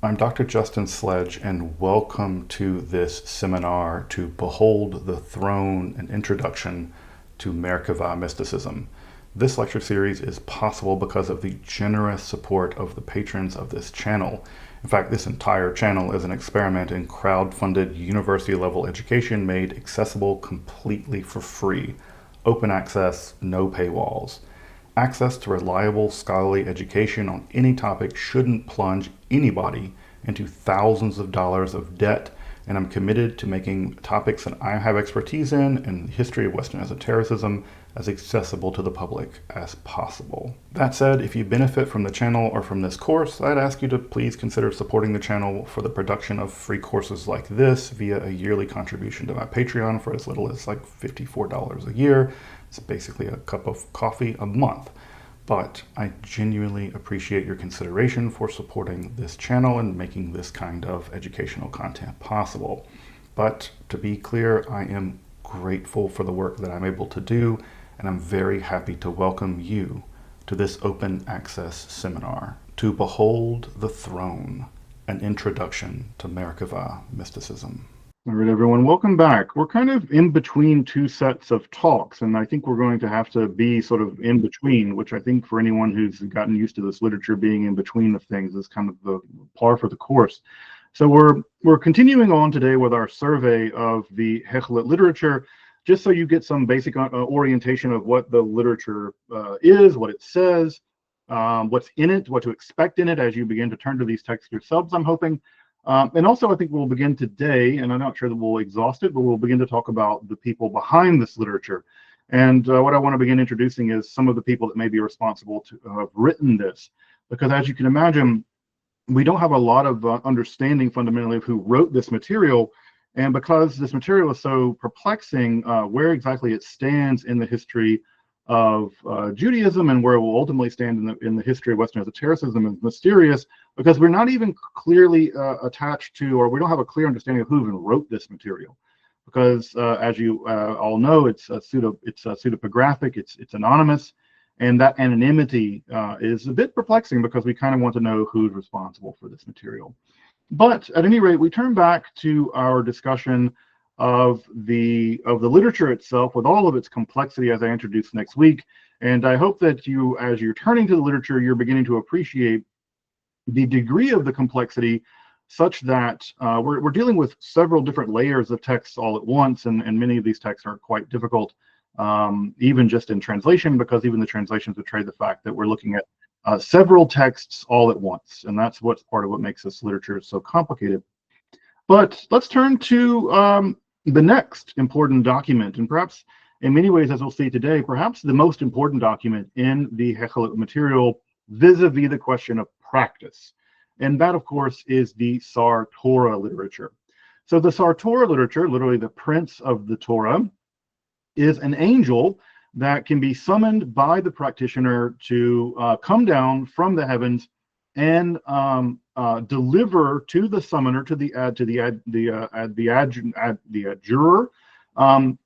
I'm Dr. Justin Sledge, and welcome to this seminar to Behold the Throne, an introduction to Merkavah Mysticism. This lecture series is possible because of the generous support of the patrons of this channel. In fact, this entire channel is an experiment in crowd-funded university-level education made accessible completely for free. Open access, no paywalls. Access to reliable scholarly education on any topic shouldn't plunge anybody into thousands of dollars of debt, and I'm committed to making topics that I have expertise in and the history of Western esotericism as accessible to the public as possible. That said, if you benefit from the channel or from this course, I'd ask you to please consider supporting the channel for the production of free courses like this via a yearly contribution to my Patreon for as little as like $54 a year. It's basically a cup of coffee a month. But I genuinely appreciate your consideration for supporting this channel and making this kind of educational content possible. But to be clear, I am grateful for the work that I'm able to do, and I'm very happy to welcome you to this open access seminar, To Behold the Throne, an introduction to Merkavah Mysticism. All right, everyone, welcome back. We're kind of in between two sets of talks, and I think we're going to have to be sort of in between, which I think for anyone who's gotten used to this literature being in between of things is kind of the par for the course. So we're continuing on today with our survey of the Hekhalot literature, just so you get some basic orientation of what the literature is, what it says, what's in it, what to expect in it as you begin to turn to these texts yourselves, I'm hoping. And also, I think we'll begin today, and I'm not sure that we'll exhaust it, but we'll begin to talk about the people behind this literature. And what I want to begin introducing is some of the people that may be responsible to have written this. Because as you can imagine, we don't have a lot of understanding fundamentally of who wrote this material. And because this material is so perplexing, where exactly it stands in the history of Judaism and where it will ultimately stand in the history of Western esotericism is mysterious, because we're not even clearly attached to, or we don't have a clear understanding of who even wrote this material. Because as you all know, it's pseudepigraphic, it's anonymous, and that anonymity is a bit perplexing because we kind of want to know who's responsible for this material. But at any rate, we turn back to our discussion of the literature itself with all of its complexity as I introduce next week. And I hope that you, as you're turning to the literature, you're beginning to appreciate the degree of the complexity such that we're dealing with several different layers of texts all at once, and many of these texts are quite difficult, even just in translation, because even the translations betray the fact that we're looking at several texts all at once, and that's what's part of what makes this literature so complicated. But let's turn to the next important document, and perhaps in many ways, as we'll see today, perhaps the most important document in the Hekhalot material vis-a-vis the question of practice. And that, of course, is the Sar Torah literature. So the Sar Torah literature, literally the prince of the Torah, is an angel that can be summoned by the practitioner to come down from the heavens and deliver to the summoner, to the adjurer,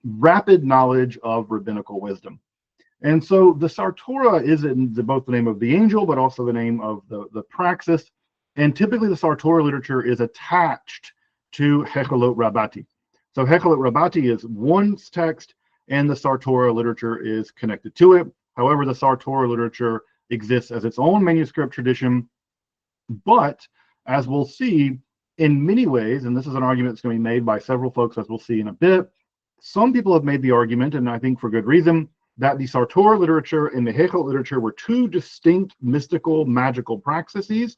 rapid knowledge of rabbinical wisdom. And so the Sar Torah is in both the name of the angel, but also the name of the praxes. And typically the Sar Torah literature is attached to Heikhalot Rabbah. So Heikhalot Rabbah is one text, and the Sar Torah literature is connected to it. However, the Sar Torah literature exists as its own manuscript tradition. But as we'll see, in many ways, and this is an argument that's going to be made by several folks, as we'll see in a bit, some people have made the argument, and I think for good reason, that the Sar Torah literature and the Hekhalot literature were two distinct mystical, magical praxes,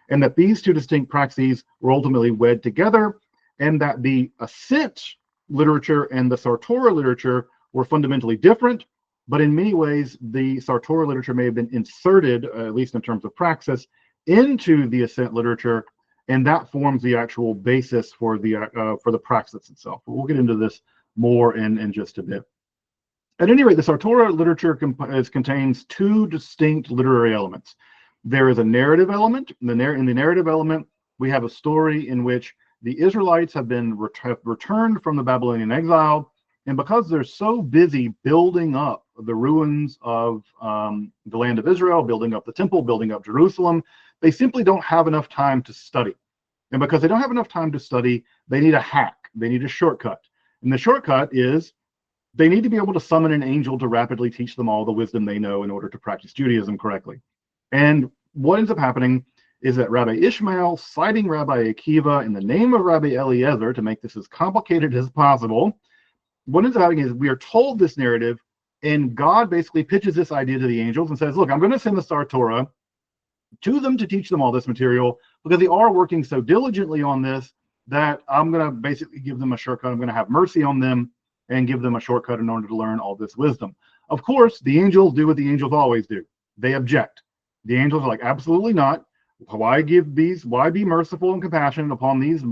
and that these two distinct praxes were ultimately wed together, and that the Ascent literature and the Sar Torah literature were fundamentally different, but in many ways, the Sar Torah literature may have been inserted, at least in terms of praxis, into the Ascent literature, and that forms the actual basis for the praxis itself. But we'll get into this more in just a bit. At any rate, the Sar Torah literature contains two distinct literary elements. There is a narrative element. In the narrative element, we have a story in which the Israelites have been returned from the Babylonian exile, and because they're so busy building up the ruins of the land of Israel, building up the temple, building up Jerusalem, they simply don't have enough time to study. And because they don't have enough time to study, they need a hack. They need a shortcut. And the shortcut is they need to be able to summon an angel to rapidly teach them all the wisdom they know in order to practice Judaism correctly. And what ends up happening is that Rabbi Ishmael, citing Rabbi Akiva in the name of Rabbi Eliezer to make this as complicated as possible, what ends up happening is we are told this narrative, and God basically pitches this idea to the angels and says, look, I'm going to send the Sar Torah to them to teach them all this material because they are working so diligently on this that I'm going to basically give them a shortcut. I'm going to have mercy on them and give them a shortcut in order to learn all this wisdom. Of course, the angels do what the angels always do. They object. The angels are like, absolutely not. Why be merciful and compassionate upon these,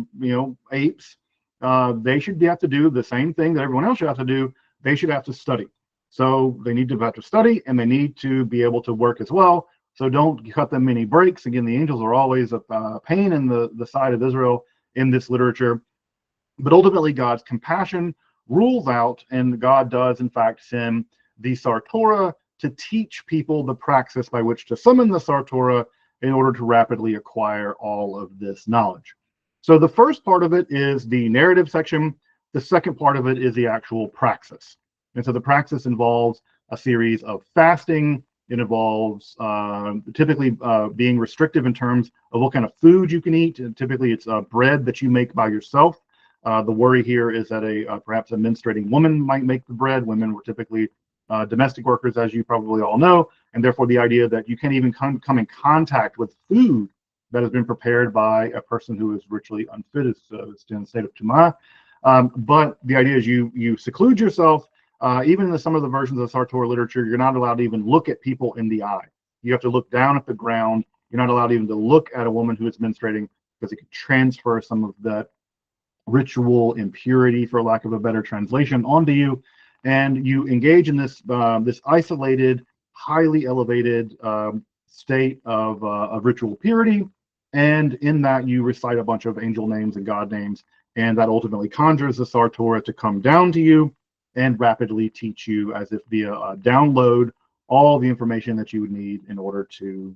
apes? They should have to do the same thing that everyone else should have to do. They should have to study. So they need to have to study, and they need to be able to work as well. So don't cut them any breaks. Again, the angels are always a pain in the side of Israel in this literature. But ultimately, God's compassion rules out, and God does, in fact, send the Sar Torah to teach people the praxes by which to summon the Sar Torah in order to rapidly acquire all of this knowledge. So the first part of it is the narrative section. The second part of it is the actual praxes. And so the praxis involves a series of fasting. It involves typically being restrictive in terms of what kind of food you can eat. And typically, it's bread that you make by yourself. The worry here is that perhaps a menstruating woman might make the bread. Women were typically domestic workers, as you probably all know, and therefore the idea that you can't even come in contact with food that has been prepared by a person who is ritually unfit, is in a state of tumah. But the idea is you seclude yourself. Even in some of the versions of Sar Torah literature, you're not allowed to even look at people in the eye. You have to look down at the ground. You're not allowed even to look at a woman who is menstruating because it could transfer some of that ritual impurity, for lack of a better translation, onto you. And you engage in this isolated, highly elevated state of ritual purity. And in that, you recite a bunch of angel names and God names. And that ultimately conjures the Sar Torah to come down to you and rapidly teach you, as if via a download, all the information that you would need in order to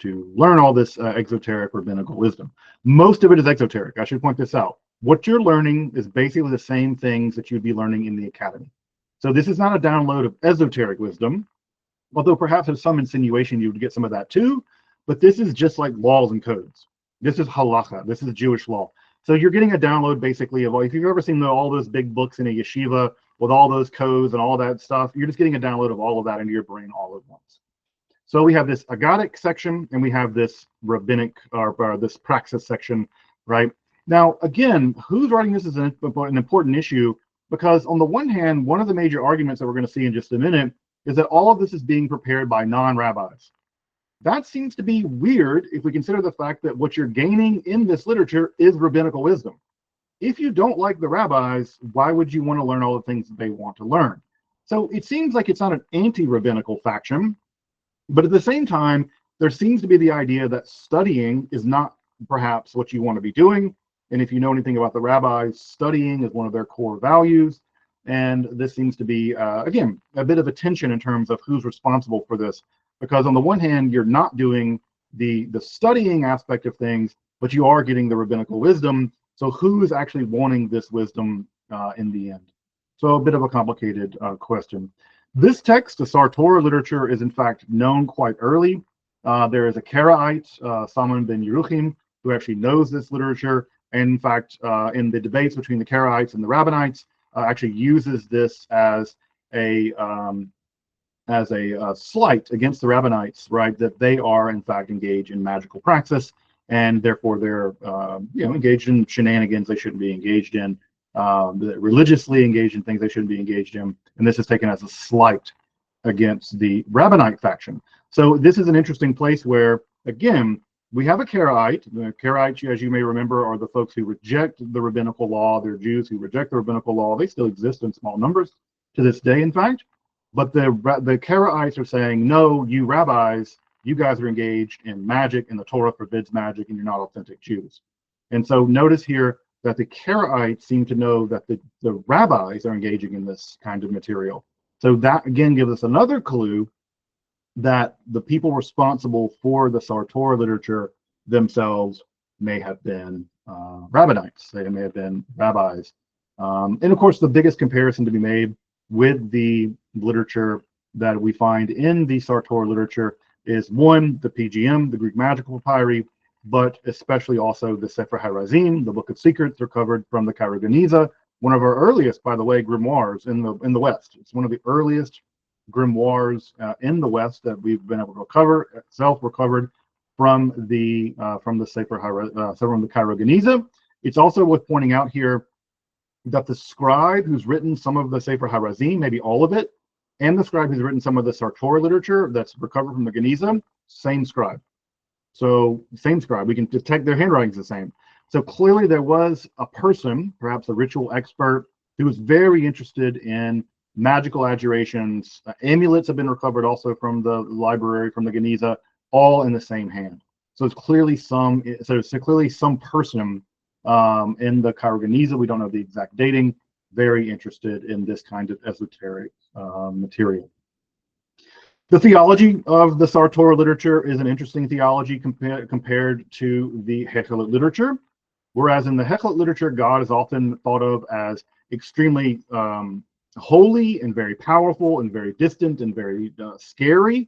learn all this exoteric rabbinical wisdom. Most of it is exoteric. I should point this out. What you're learning is basically the same things that you'd be learning in the academy. So this is not a download of esoteric wisdom, although perhaps there's some insinuation you would get some of that too. But this is just like laws and codes. This is halacha. This is Jewish law. So you're getting a download basically of, if you've ever seen all those big books in a yeshiva with all those codes and all that stuff, you're just getting a download of all of that into your brain all at once. So we have this agadic section, and we have this rabbinic, or this praxis section, right? Now, again, who's writing this is an important issue, because on the one hand, one of the major arguments that we're going to see in just a minute is that all of this is being prepared by non-rabbis. That seems to be weird if we consider the fact that what you're gaining in this literature is rabbinical wisdom. If you don't like the rabbis, why would you want to learn all the things that they want to learn? So it seems like it's not an anti-rabbinical faction, but at the same time, there seems to be the idea that studying is not perhaps what you want to be doing. And if you know anything about the rabbis, studying is one of their core values. And this seems to be, again, a bit of a tension in terms of who's responsible for this. Because on the one hand, you're not doing the studying aspect of things, but you are getting the rabbinical wisdom. So who is actually wanting this wisdom in the end? So a bit of a complicated question. This text, the Sar Torah literature, is in fact known quite early. There is a Karaite, Salman ben Yeruchim, who actually knows this literature. And in fact, in the debates between the Karaites and the Rabbinites, actually uses this as a slight against the Rabbinites, right? That they are in fact engaged in magical praxis, and therefore they're engaged in shenanigans they shouldn't be engaged in, religiously engaged in things they shouldn't be engaged in, and this is taken as a slight against the Rabbinite faction. So this is an interesting place where, again, we have a Karaite. The Karaites, as you may remember, are the folks who reject the rabbinical law. They're Jews who reject the rabbinical law. They still exist in small numbers to this day, in fact. But the Karaites are saying, no, you rabbis, you guys are engaged in magic, and the Torah forbids magic, and you're not authentic Jews. And so notice here that the Karaites seem to know that the rabbis are engaging in this kind of material. So that, again, gives us another clue that the people responsible for the Sar Torah literature themselves may have been rabbinites. They may have been rabbis. And of course, the biggest comparison to be made with the literature that we find in the Sar Torah literature is one, the PGM, the Greek magical papyri, but especially also the Sefer HaRazim, the Book of Secrets, recovered from the Cairo Geneza, one of our earliest, by the way, grimoires in the West. It's one of the earliest grimoires in the West that we've been able to recover, itself recovered from the Sefer from the Cairo Geneza. It's also worth pointing out here that the scribe who's written some of the Sefer HaRazim, maybe all of it, and the scribe who's written some of the Sar Torah literature that's recovered from the Geneza, same scribe. So same scribe, we can detect their handwriting's the same. So clearly there was a person, perhaps a ritual expert, who was very interested in magical adjurations. Amulets have been recovered also from the library, from the Geneza, all in the same hand. So it's clearly some person in the Cairo Geneza, we don't know the exact dating, very interested in this kind of esoteric material. The theology of the Sar Torah literature is an interesting theology compared to the Hekhalot literature. Whereas in the Hekhalot literature, God is often thought of as extremely holy and very powerful and very distant and very scary.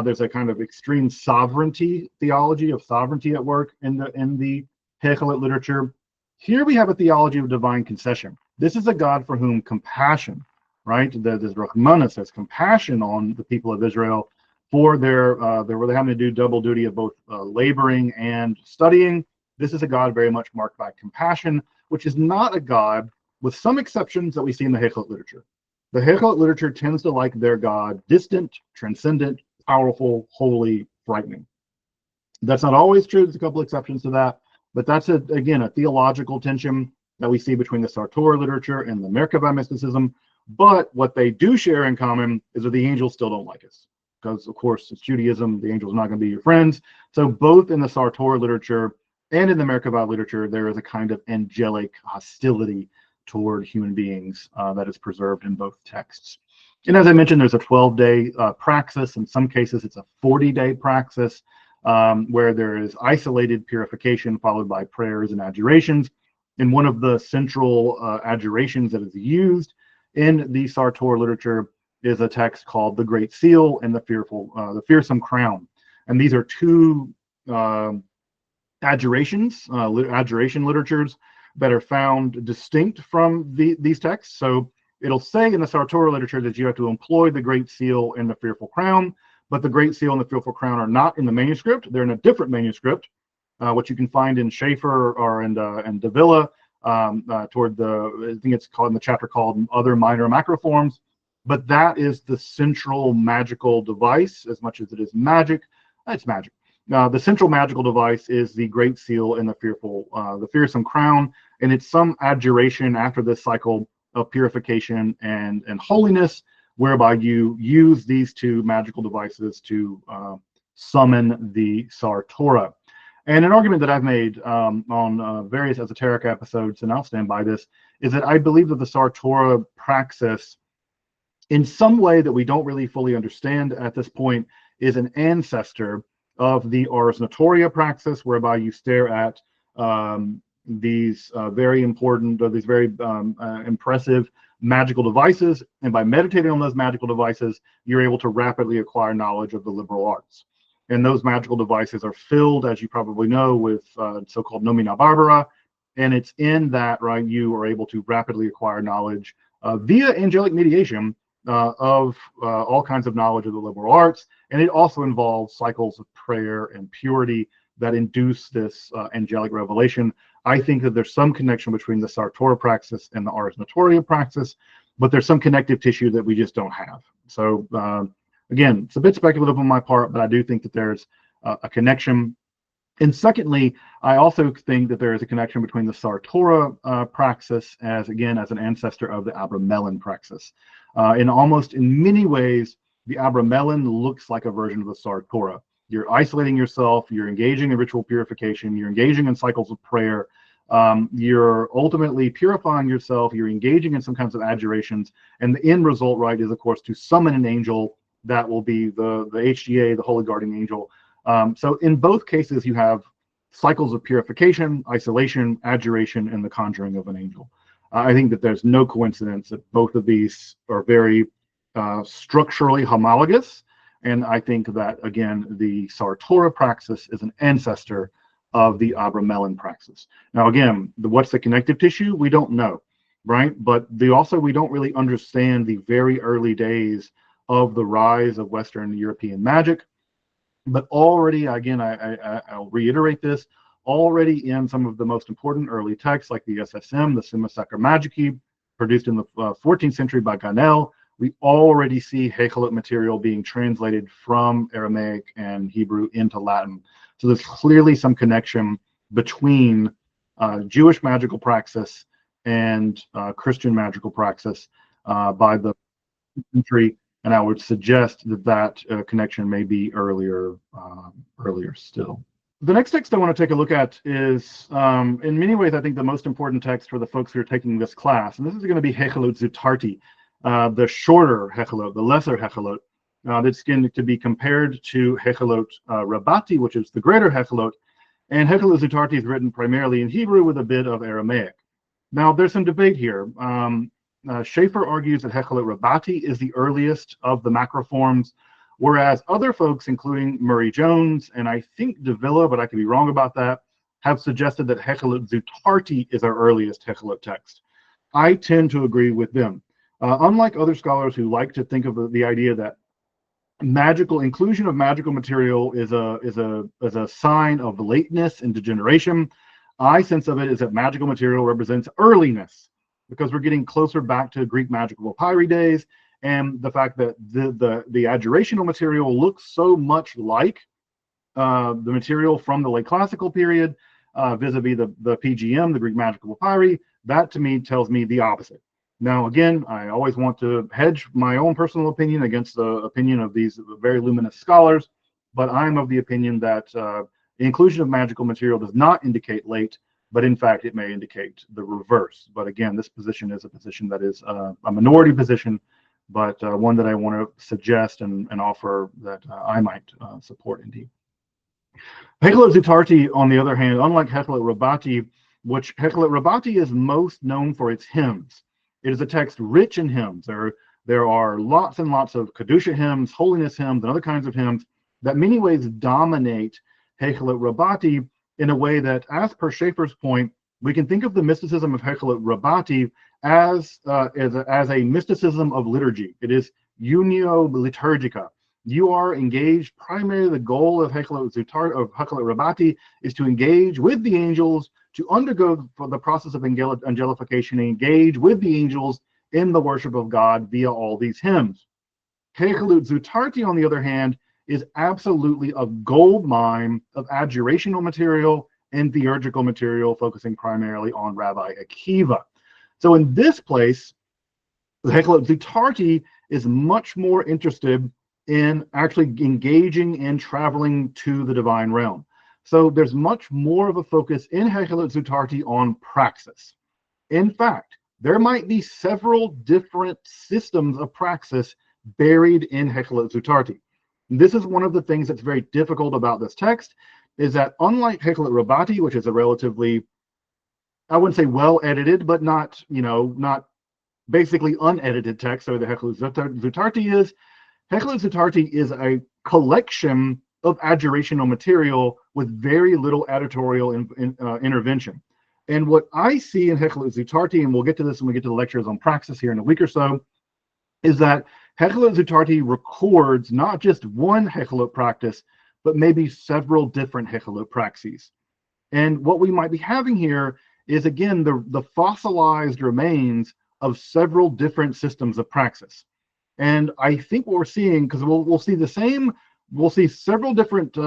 There's a kind of extreme sovereignty theology of sovereignty at work in the Hekhalot literature. Here we have a theology of divine concession. This is a God for whom compassion, right? There's Rahmanas, there's compassion on the people of Israel for their having to do double duty of both laboring and studying. This is a God very much marked by compassion, which is not a God, with some exceptions that we see in the Heikhalot literature. The Heikhalot literature tends to like their God distant, transcendent, powerful, holy, frightening. That's not always true. There's a couple exceptions to that, but that's again a theological tension that we see between the Sar Torah literature and the Merkavah Mysticism. But what they do share in common is that the angels still don't like us, because of course it's Judaism. The angels are not going to be your friends. So both in the Sar Torah literature and in the Merkavah literature, there is a kind of angelic hostility toward human beings that is preserved in both texts. And as I mentioned, there's a 12-day praxis. In some cases, it's a 40-day praxis where there is isolated purification followed by prayers and adjurations. And one of the central adjurations that is used in the Sar Torah literature is a text called the Great Seal and the Fearsome Crown. And these are two adjuration literatures that are found distinct from these texts. So it'll say in the Sar Torah literature that you have to employ the Great Seal and the Fearful Crown, but the Great Seal and the Fearful Crown are not in the manuscript. They're in a different manuscript, which you can find in Schaeffer or in Davila, toward the, I think it's called in the chapter called Other Minor Macroforms. But that is the central magical device, as much as it is magic. It's magic. The central magical device is the Great Seal and the Fearsome Crown, and it's some adjuration after this cycle of purification and holiness, whereby you use these two magical devices to summon the Sar Torah. And an argument that I've made on various esoteric episodes, and I'll stand by this, is that I believe that the Sar Torah praxis, in some way that we don't really fully understand at this point, is an ancestor of the Ars Notoria praxis, whereby you stare at these very important, these very impressive magical devices, and by meditating on those magical devices, you're able to rapidly acquire knowledge of the liberal arts. And those magical devices are filled, as you probably know, with so-called nomina barbara, and it's in that, right, you are able to rapidly acquire knowledge via angelic mediation of all kinds of knowledge of the liberal arts. And it also involves cycles of prayer and purity that induce this angelic revelation. I think that there's some connection between the Sar Torah praxis and the Ars Notoria praxis, but there's some connective tissue that we just don't have. So again, it's a bit speculative on my part, but I do think that there's a connection. And secondly, I also think that there is a connection between the Sar Torah praxis as an ancestor of the Abramelin praxis. In many ways, the Abramelin looks like a version of the Sar Torah. You're isolating yourself, you're engaging in ritual purification, you're engaging in cycles of prayer, you're ultimately purifying yourself, you're engaging in some kinds of adjurations, and the end result, right, is of course to summon an angel that will be the HGA, the Holy Guardian Angel. So in both cases, you have cycles of purification, isolation, adjuration, and the conjuring of an angel. I think that there's no coincidence that both of these are very structurally homologous. And I think that, again, the Sar Torah praxis is an ancestor of the Abramelin praxis. Now, again, what's the connective tissue? We don't know, right? But we don't really understand the very early days of the rise of Western European magic. But already, again, I'll reiterate this, already in some of the most important early texts like the SSM, the Summa Sacra Magici, produced in the 14th century by Ganel, we already see Hekhalot material being translated from Aramaic and Hebrew into Latin. So there's clearly some connection between Jewish magical praxis and Christian magical praxis by the century, and I would suggest that connection may be earlier still. The next text I want to take a look at is, in many ways, I think the most important text for the folks who are taking this class, and this is going to be Heikhalot Zutarti, the shorter Hekhalot, the lesser Hekhalot, that's going to be compared to Heikhalot Rabbah, which is the greater Hekhalot, and Heikhalot Zutarti is written primarily in Hebrew with a bit of Aramaic. Now, there's some debate here. Schaeffer argues that Hekhalot Rabbah is the earliest of the macroforms, whereas other folks, including Murray Jones, and I think Davila, but I could be wrong about that, have suggested that Heikhalot Zutarti is our earliest Hekhalot text. I tend to agree with them. Unlike other scholars who like to think of the idea that inclusion of magical material is a sign of lateness and degeneration, I sense of it is that magical material represents earliness, because we're getting closer back to Greek magical papyri days, and the fact that the adjurational material looks so much like the material from the late classical period, vis-a-vis the PGM, the Greek magical papyri, that to me tells me the opposite. Now, again, I always want to hedge my own personal opinion against the opinion of these very luminous scholars, but I'm of the opinion that the inclusion of magical material does not indicate late, but in fact, it may indicate the reverse. But again, this position is a position that is a minority position, but one that I want to suggest and offer that I might support indeed. Heikhalot Zutarti, on the other hand, unlike Heikhalot Rabbah, which Heikhalot Rabbah is most known for its hymns. It is a text rich in hymns. There are lots and lots of Kedusha hymns, holiness hymns, and other kinds of hymns that in many ways dominate Heikhalot Rabbah in a way that, as per Schaeffer's point, we can think of the mysticism of Heikhalot Rabbah as a mysticism of liturgy. It is unio liturgica. You are engaged, primarily the goal of Heikhalot Rabbah is to engage with the angels, to undergo the process of angelification, and engage with the angels in the worship of God via all these hymns. Heikhalot Zutarti, on the other hand, is absolutely a gold mine of adjurational material and theurgical material, focusing primarily on Rabbi Akiva. So in this place, the Heikhalot Zutarti is much more interested in actually engaging and traveling to the divine realm. So there's much more of a focus in Heikhalot Zutarti on praxes. In fact, there might be several different systems of praxis buried in Heikhalot Zutarti. This is one of the things that's very difficult about this text, is that unlike Heikhalot Rabbah, which is a relatively, I wouldn't say well edited, but not basically unedited text, so the Heikhalot Zutarti is, Heikhalot Zutarti is a collection of adjurational material with very little editorial intervention. And what I see in Heikhalot Zutarti, and we'll get to this when we get to the lectures on praxis here in a week or so, is that Heikhalot Zutarti records not just one Hekhalot practice, but maybe several different Hekhalot praxes. And what we might be having here is, again, the fossilized remains of several different systems of praxis. And I think what we're seeing, because we'll see several different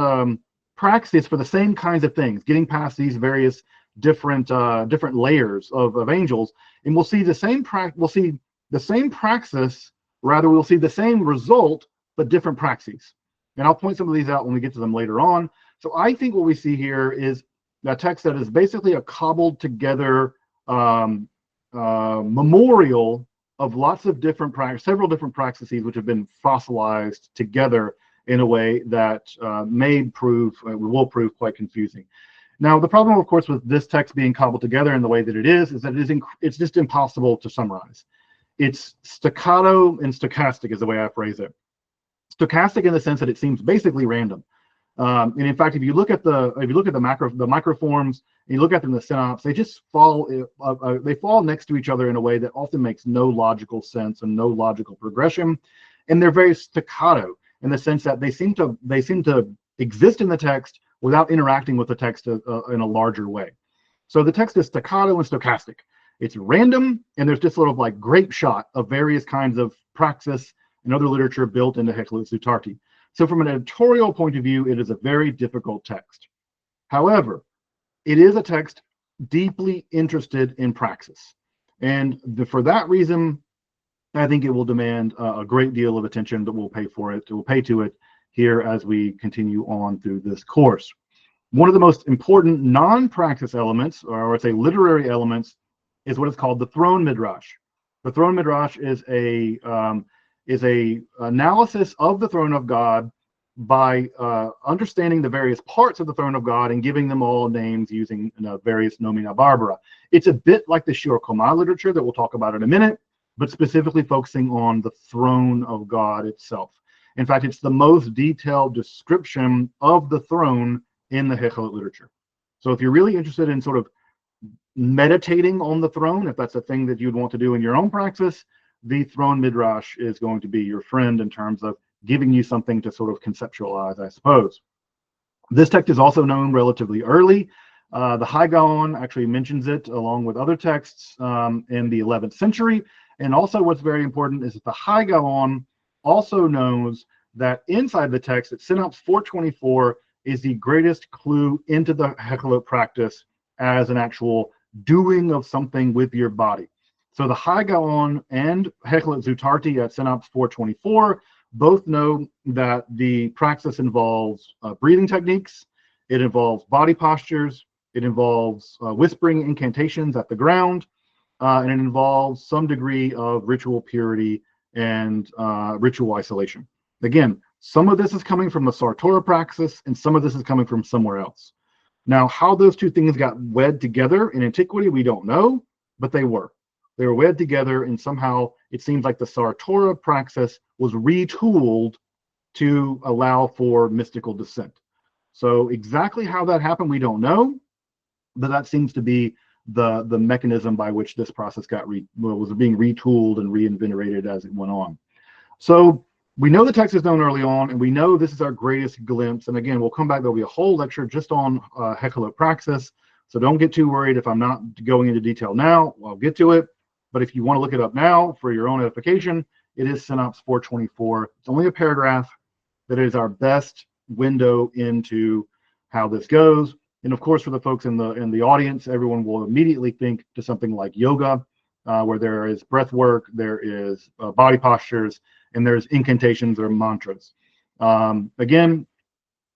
praxis for the same kinds of things, getting past these various different layers of angels, and we'll see the same praxis. Rather, we'll see the same result, but different praxes. And I'll point some of these out when we get to them later on. So I think what we see here is a text that is basically a cobbled together memorial of lots of different several different praxes which have been fossilized together in a way that will prove quite confusing. Now, the problem, of course, with this text being cobbled together in the way that it is that it's just impossible to summarize. It's staccato and stochastic is the way I phrase it. Stochastic in the sense that it seems basically random. And in fact, if you look at the macroforms, and you look at them in the synopsis, they just fall next to each other in a way that often makes no logical sense and no logical progression, and they're very staccato in the sense that they seem to exist in the text without interacting with the text in a larger way. So the text is staccato and stochastic. It's random, and there's just sort of like grape shot of various kinds of praxis and other literature built into Heikhalot Zutarti. So from an editorial point of view, it is a very difficult text. However, it is a text deeply interested in praxis. And for that reason, I think it will demand a great deal of attention that we'll pay for it. We'll pay to it here as we continue on through this course. One of the most important non-praxis elements, or I would say literary elements, is what is called the throne midrash. The throne midrash is a analysis of the throne of God by understanding the various parts of the throne of God and giving them all names using various nomina barbara. It's a bit like the Shir Koma literature that we'll talk about in a minute, but specifically focusing on the throne of God itself. In fact, it's the most detailed description of the throne in the Hekhalot literature. So if you're really interested in sort of meditating on the throne, if that's a thing that you'd want to do in your own praxis, the throne midrash is going to be your friend in terms of giving you something to sort of conceptualize, I suppose. This text is also known relatively early. The High Gaon actually mentions it along with other texts in the 11th century. And also what's very important is that the High Gaon also knows that inside the text, that Synopsis 424 is the greatest clue into the Hekhalot practice as an actual doing of something with your body. So the High Gaon and Heikhalot Zutarti at Synopsis 424 both know that the praxis involves breathing techniques, it involves body postures, it involves whispering incantations at the ground, and it involves some degree of ritual purity and ritual isolation. Again, some of this is coming from the Sar Torah praxis, and some of this is coming from somewhere else. Now, how those two things got wed together in antiquity, we don't know, but they were. They were wed together, and somehow it seems like the Sar Torah praxis was retooled to allow for mystical descent. So exactly how that happened, we don't know, but that seems to be the mechanism by which this process was being retooled and reinvigorated as it went on. So we know the text is known early on, and we know this is our greatest glimpse. And again, we'll come back. There'll be a whole lecture just on Hekhalot praxis. So don't get too worried if I'm not going into detail now. I'll get to it. But if you want to look it up now for your own edification, it is Synopsis 424. It's only a paragraph, but it is our best window into how this goes. And of course, for the folks in the audience, everyone will immediately think to something like yoga, where there is breath work, there is body postures, and there's incantations or mantras. Again,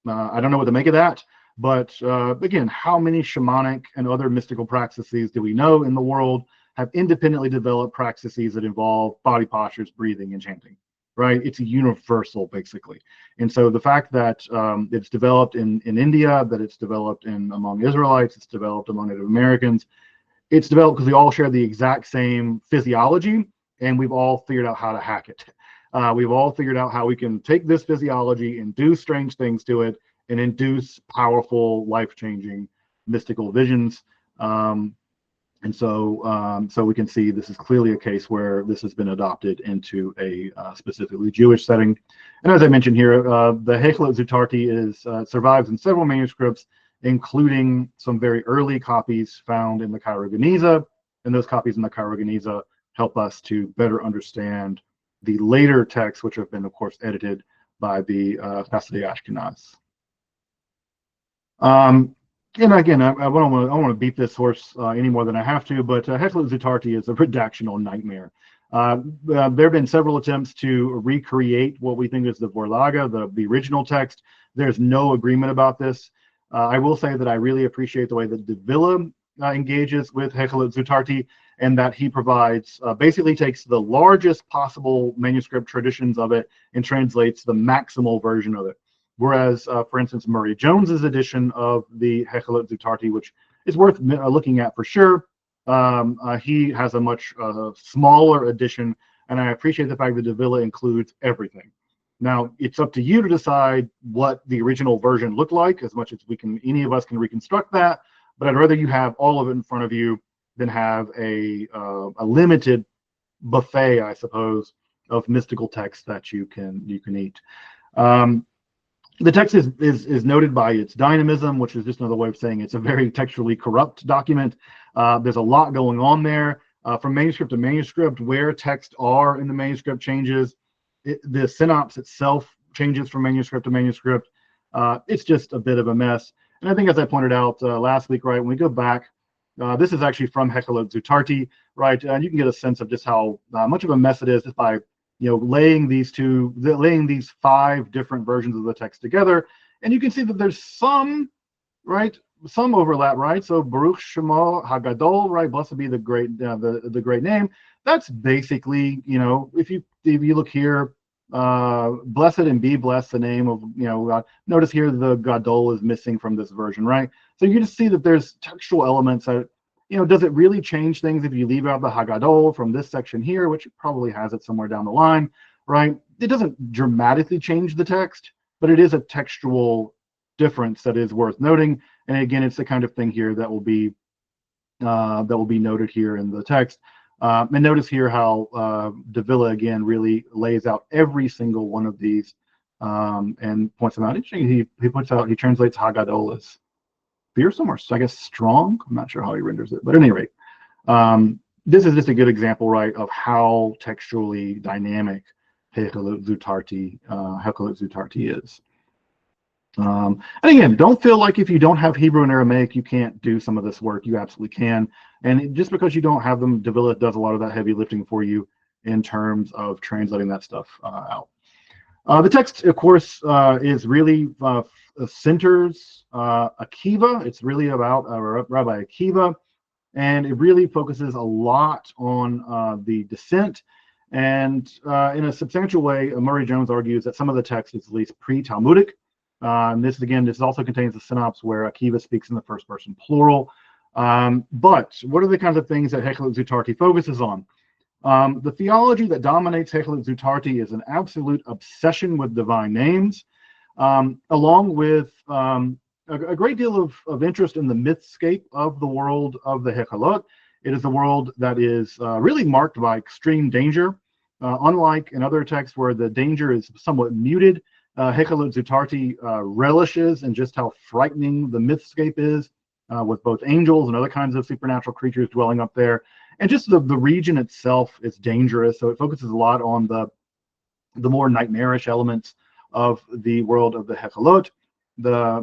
I don't know what to make of that, but again, how many shamanic and other mystical praxes do we know in the world have independently developed praxes that involve body postures, breathing, and chanting, right? It's a universal, basically. And so the fact that it's developed in India, that it's developed among Israelites, it's developed among Native Americans, it's developed because we all share the exact same physiology, and we've all figured out how to hack it. We've all figured out how we can take this physiology and do strange things to it and induce powerful, life-changing mystical visions. And so we can see this is clearly a case where this has been adopted into a specifically Jewish setting. And as I mentioned here, the Heikhalot Zutarti survives in several manuscripts, including some very early copies found in the Cairo Geneza. And those copies in the Cairo Geneza help us to better understand the later texts, which have been, of course, edited by the Hasidei Ashkenaz. And again, I don't want to beat this horse any more than I have to, but Heikhalot Zutarti is a redactional nightmare. There have been several attempts to recreate what we think is the Vorlage, the original text. There's no agreement about this. I will say that I really appreciate the way that De Villa engages with Heikhalot Zutarti, and that he provides basically takes the largest possible manuscript traditions of it and translates the maximal version of it. Whereas, for instance, Murray Jones's edition of the Heikhalot Zutarti, which is worth looking at for sure, he has a much smaller edition, and I appreciate the fact that Davila includes everything. Now, it's up to you to decide what the original version looked like, as much as any of us can reconstruct that, but I'd rather you have all of it in front of you than have a limited buffet, I suppose, of mystical texts that you can eat. The text is noted by its dynamism, which is just another way of saying it's a very textually corrupt document. There's a lot going on there. From manuscript to manuscript, where texts are in the manuscript changes. The synopsis itself changes from manuscript to manuscript. It's just a bit of a mess. And I think, as I pointed out last week, right, when we go back, this is actually from Heikhalot Zutarti, right? And you can get a sense of just how much of a mess it is just by laying these 5 different versions of the text together. And you can see that there's some overlap, right? So Baruch Shemo Hagadol, right? Blessed be the great name. That's basically, if you look here, blessed and be blessed, the name of God. Notice here the Gadol is missing from this version, right? So you just see that there's textual elements that, does it really change things if you leave out the Hagadol from this section here, which probably has it somewhere down the line, right? It doesn't dramatically change the text, but it is a textual difference that is worth noting. And again, it's the kind of thing here that will be noted here in the text. And notice here how Davila again really lays out every single one of these and points them out. He translates Hagadol as fearsome, or I guess strong. I'm not sure how he renders it, but at any rate, this is just a good example, right, of how textually dynamic Heikhalot Zutarti is. And again, don't feel like if you don't have Hebrew and Aramaic, you can't do some of this work. You absolutely can. And just because you don't have them, Davila does a lot of that heavy lifting for you in terms of translating that stuff out. The text, of course, is really centers Akiva. It's really about Rabbi Akiva, and it really focuses a lot on the descent. And in a substantial way, Murray Jones argues that some of the text is at least pre-Talmudic. And this also contains the synopsis where Akiva speaks in the first person plural. But what are the kinds of things that Heikhalot Zutarti focuses on? The theology that dominates Heikhalot Zutarti is an absolute obsession with divine names, along with a great deal of interest in the mythscape of the world of the Hekhalot. It is a world that is really marked by extreme danger. Unlike in other texts where the danger is somewhat muted, Heikhalot Zutarti relishes in just how frightening the mythscape is, with both angels and other kinds of supernatural creatures dwelling up there. And just the region itself is dangerous, so it focuses a lot on the more nightmarish elements of the world of the Hekhalot.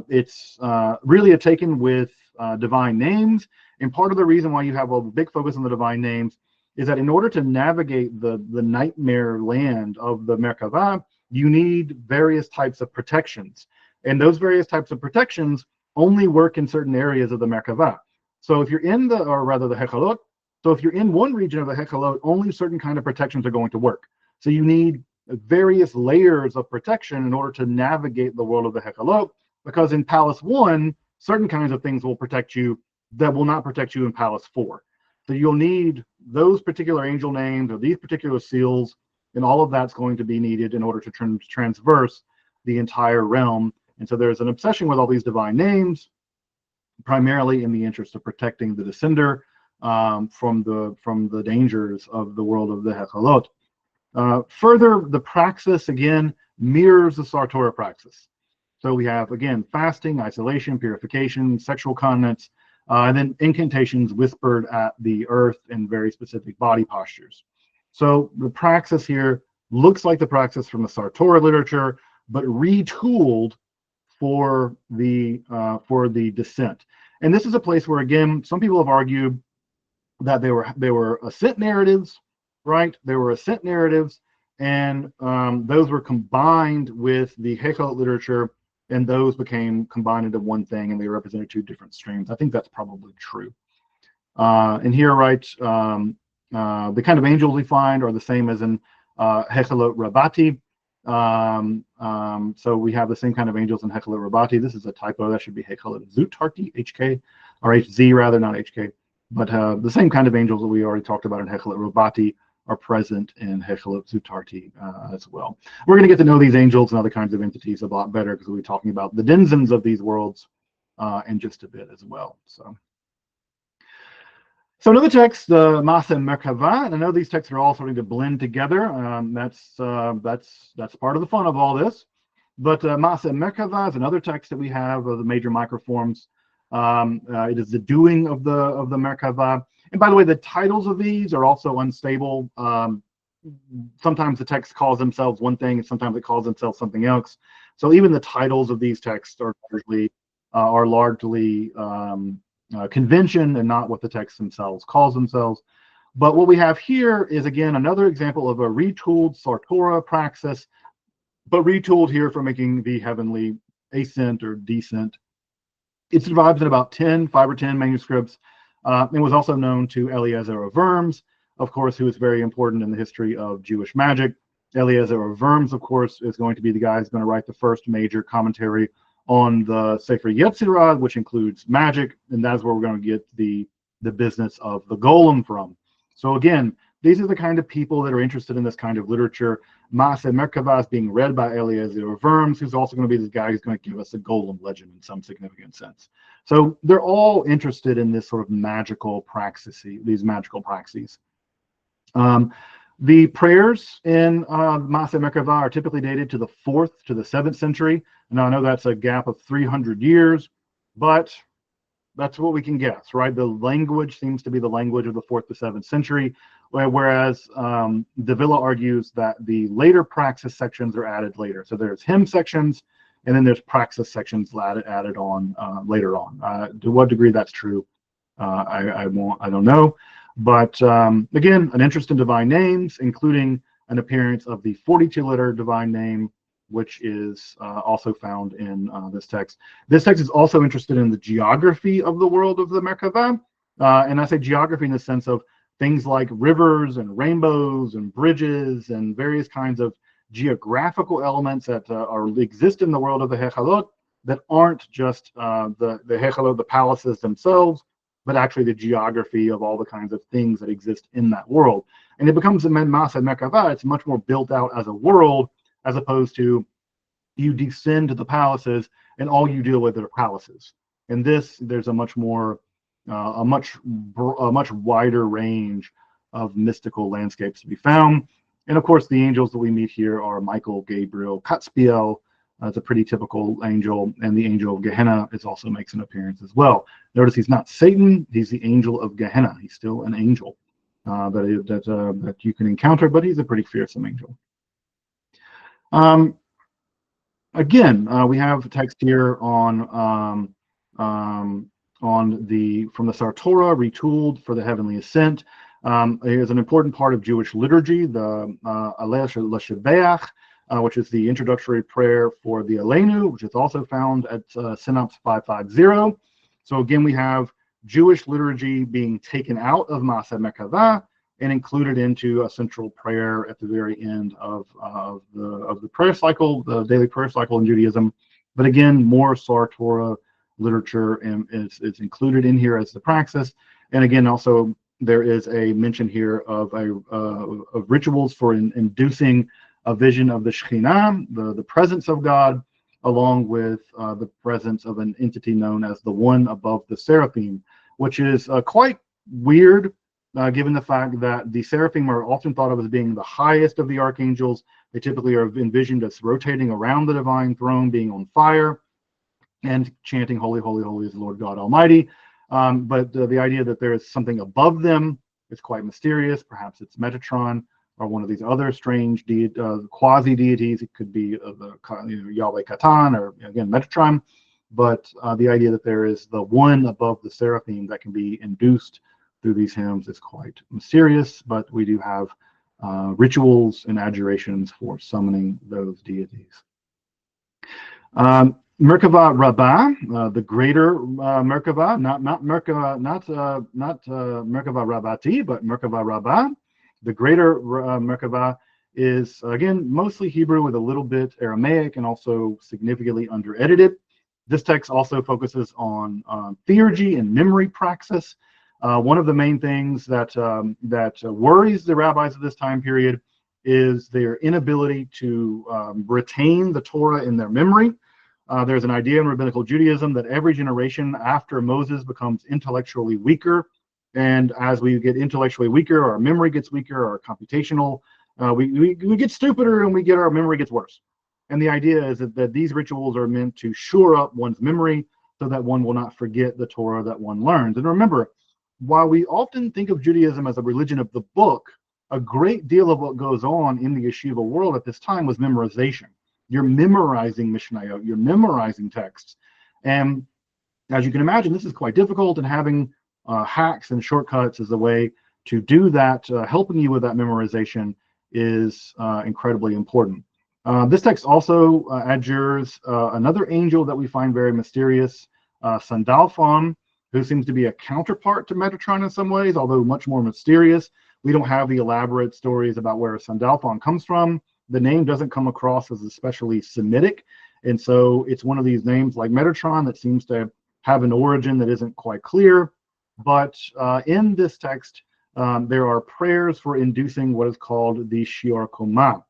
It's really taken with divine names, and part of the reason why you have a big focus on the divine names is that in order to navigate the nightmare land of the Merkavah, you need various types of protections, and those various types of protections only work in certain areas of the Merkavah. So if you're in the Hekhalot, so if you're in one region of the Hekhalot, only certain kind of protections are going to work. So you need various layers of protection in order to navigate the world of the Hekhalot, because in Palace 1, certain kinds of things will protect you that will not protect you in Palace 4. So you'll need those particular angel names or these particular seals, and all of that's going to be needed in order to transverse the entire realm. And so there's an obsession with all these divine names, primarily in the interest of protecting the descender from the dangers of the world of the Hekhalot. Further, the praxes again mirrors the Sar Torah praxis. So we have again fasting, isolation, purification, sexual continence, and then incantations whispered at the earth in very specific body postures. So the praxis here looks like the praxis from the Sar Torah literature, but retooled for the descent. And this is a place where again some people have argued that they were ascent narratives, right? They were ascent narratives, and those were combined with the Heikhalot literature, and those became combined into one thing, and they represented two different streams. I think that's probably true. And here, right, the kind of angels we find are the same as in Heikhalot Rabbah. So we have the same kind of angels in Heikhalot Rabbah. This is a typo. That should be Heikhalot Zutarti, HK, or HZ rather, not HK. But the same kind of angels that we already talked about in Heikhalot Rabbah are present in Heikhalot Zutarti as well. We're going to get to know these angels and other kinds of entities a lot better because we'll be talking about the denizens of these worlds in just a bit as well. So another text, the Masa Merkavah, and I know these texts are all starting to blend together. That's part of the fun of all this. But Masa Merkavah is another text that we have of the major microforms. It is the doing of the Merkavah. And by the way, the titles of these are also unstable. Sometimes the text calls themselves one thing, and sometimes it calls themselves something else. So even the titles of these texts are largely convention and not what the texts themselves calls themselves. But what we have here is, again, another example of a retooled Sar Torah praxis, but retooled here for making the heavenly ascent or descent. It survives in about 5 or 10 manuscripts. It was also known to Eliezer of Worms, of course, who is very important in the history of Jewish magic. Eliezer of Worms, of course, is going to be the guy who's going to write the first major commentary on the Sefer Yetzirah, which includes magic, and that's where we're going to get the business of the golem from. So again, these are the kind of people that are interested in this kind of literature. Masa Merkavah is being read by Eliezer of Worms, who's also going to be this guy who's going to give us a golem legend in some significant sense. So they're all interested in this sort of magical praxis, these magical praxes. The prayers in Masa Merkavah are typically dated to the 4th to the 7th century. Now, I know that's a gap of 300 years, but that's what we can guess, right? The language seems to be the language of the 4th to 7th century, whereas Davila argues that the later praxis sections are added later. So there's hymn sections, and then there's praxis sections added on later on. To what degree that's true, I don't know. But again, an interest in divine names, including an appearance of the 42-letter divine name, which is also found in this text. This text is also interested in the geography of the world of the Merkavah. And I say geography in the sense of things like rivers and rainbows and bridges and various kinds of geographical elements that exist in the world of the Hekhalot that aren't just the Hekhalot, the palaces themselves, but actually the geography of all the kinds of things that exist in that world. And it becomes a Masa Merkavah. It's much more built out as a world, as opposed to you descend to the palaces and all you deal with are palaces. In this, there's a much much wider range of mystical landscapes to be found. And of course, the angels that we meet here are Michael, Gabriel, Catspiel. It's a pretty typical angel, and the angel of Gehenna also makes an appearance as well. Notice he's not Satan; he's the angel of Gehenna. He's still an angel that you can encounter, but he's a pretty fearsome angel. Again, we have text here on from the Sar Torah, retooled for the heavenly ascent. It is an important part of Jewish liturgy, the Aleh L'Shebeach, which is the introductory prayer for the Aleinu, which is also found at Synopsis 550. So again, we have Jewish liturgy being taken out of Masa Merkavah and included into a central prayer at the very end of the prayer cycle, the daily prayer cycle in Judaism. But again, more Sar Torah literature is included in here as the praxis. And again, also there is a mention here of rituals for inducing a vision of the Shekhinah, the presence of God, along with the presence of an entity known as the one above the seraphim, which is quite weird, given the fact that the seraphim are often thought of as being the highest of the archangels. They typically are envisioned as rotating around the divine throne, being on fire, and chanting, "Holy, holy, holy is the Lord God Almighty." But the idea that there is something above them is quite mysterious. Perhaps it's Metatron, or one of these other strange quasi-deities. It could be Yahweh Katan, or again Metatron. But the idea that there is the one above the seraphim that can be induced through these hymns is quite mysterious. But we do have rituals and adjurations for summoning those deities. Merkavah Rabbah, the greater Merkavah, not Merkavah, not Merkavah Rabbati, but Merkavah Rabbah. The greater Merkavah is again mostly Hebrew with a little bit Aramaic and also significantly under-edited. This text also focuses on theurgy and memory praxis. One of the main things that worries the rabbis of this time period is their inability to retain the Torah in their memory. There's an idea in rabbinical Judaism that every generation after Moses becomes intellectually weaker. And as we get intellectually weaker, our memory gets weaker, our computational, we get stupider and our memory gets worse. And the idea is that these rituals are meant to shore up one's memory so that one will not forget the Torah that one learns. And remember, while we often think of Judaism as a religion of the book, a great deal of what goes on in the yeshiva world at this time was memorization. You're memorizing Mishnayot, you're memorizing texts. And as you can imagine, this is quite difficult, and having hacks and shortcuts as a way to do that, helping you with that memorization is incredibly important. This text also adjures another angel that we find very mysterious, Sandalphon, who seems to be a counterpart to Metatron in some ways, although much more mysterious. We don't have the elaborate stories about where Sandalphon comes from. The name doesn't come across as especially Semitic, and so it's one of these names like Metatron that seems to have an origin that isn't quite clear. But in this text, there are prayers for inducing what is called the Shior Koma.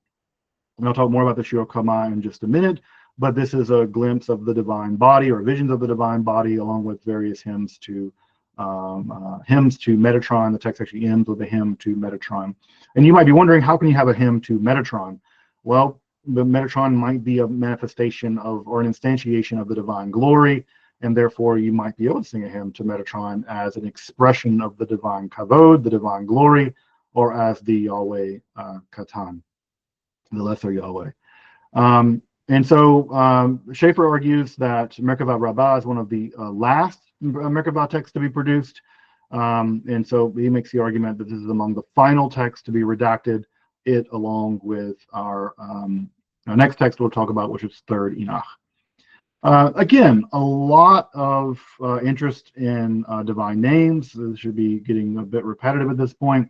And I'll talk more about the Shior Koma in just a minute, but this is a glimpse of the divine body or visions of the divine body, along with various hymns to Metatron. The text actually ends with a hymn to Metatron. And you might be wondering, how can you have a hymn to Metatron? Well, the Metatron might be a manifestation of or an instantiation of the divine glory, and therefore you might be able to sing a hymn to Metatron as an expression of the divine kavod, the divine glory, or as the Yahweh Katan, the lesser Yahweh. And so Schaeffer argues that Merkavah Rabbah is one of the last Merkavah texts to be produced. And so he makes the argument that this is among the final texts to be redacted, it along with our next text we'll talk about, which is 3rd Enoch. Again, a lot of interest in divine names. This should be getting a bit repetitive at this point.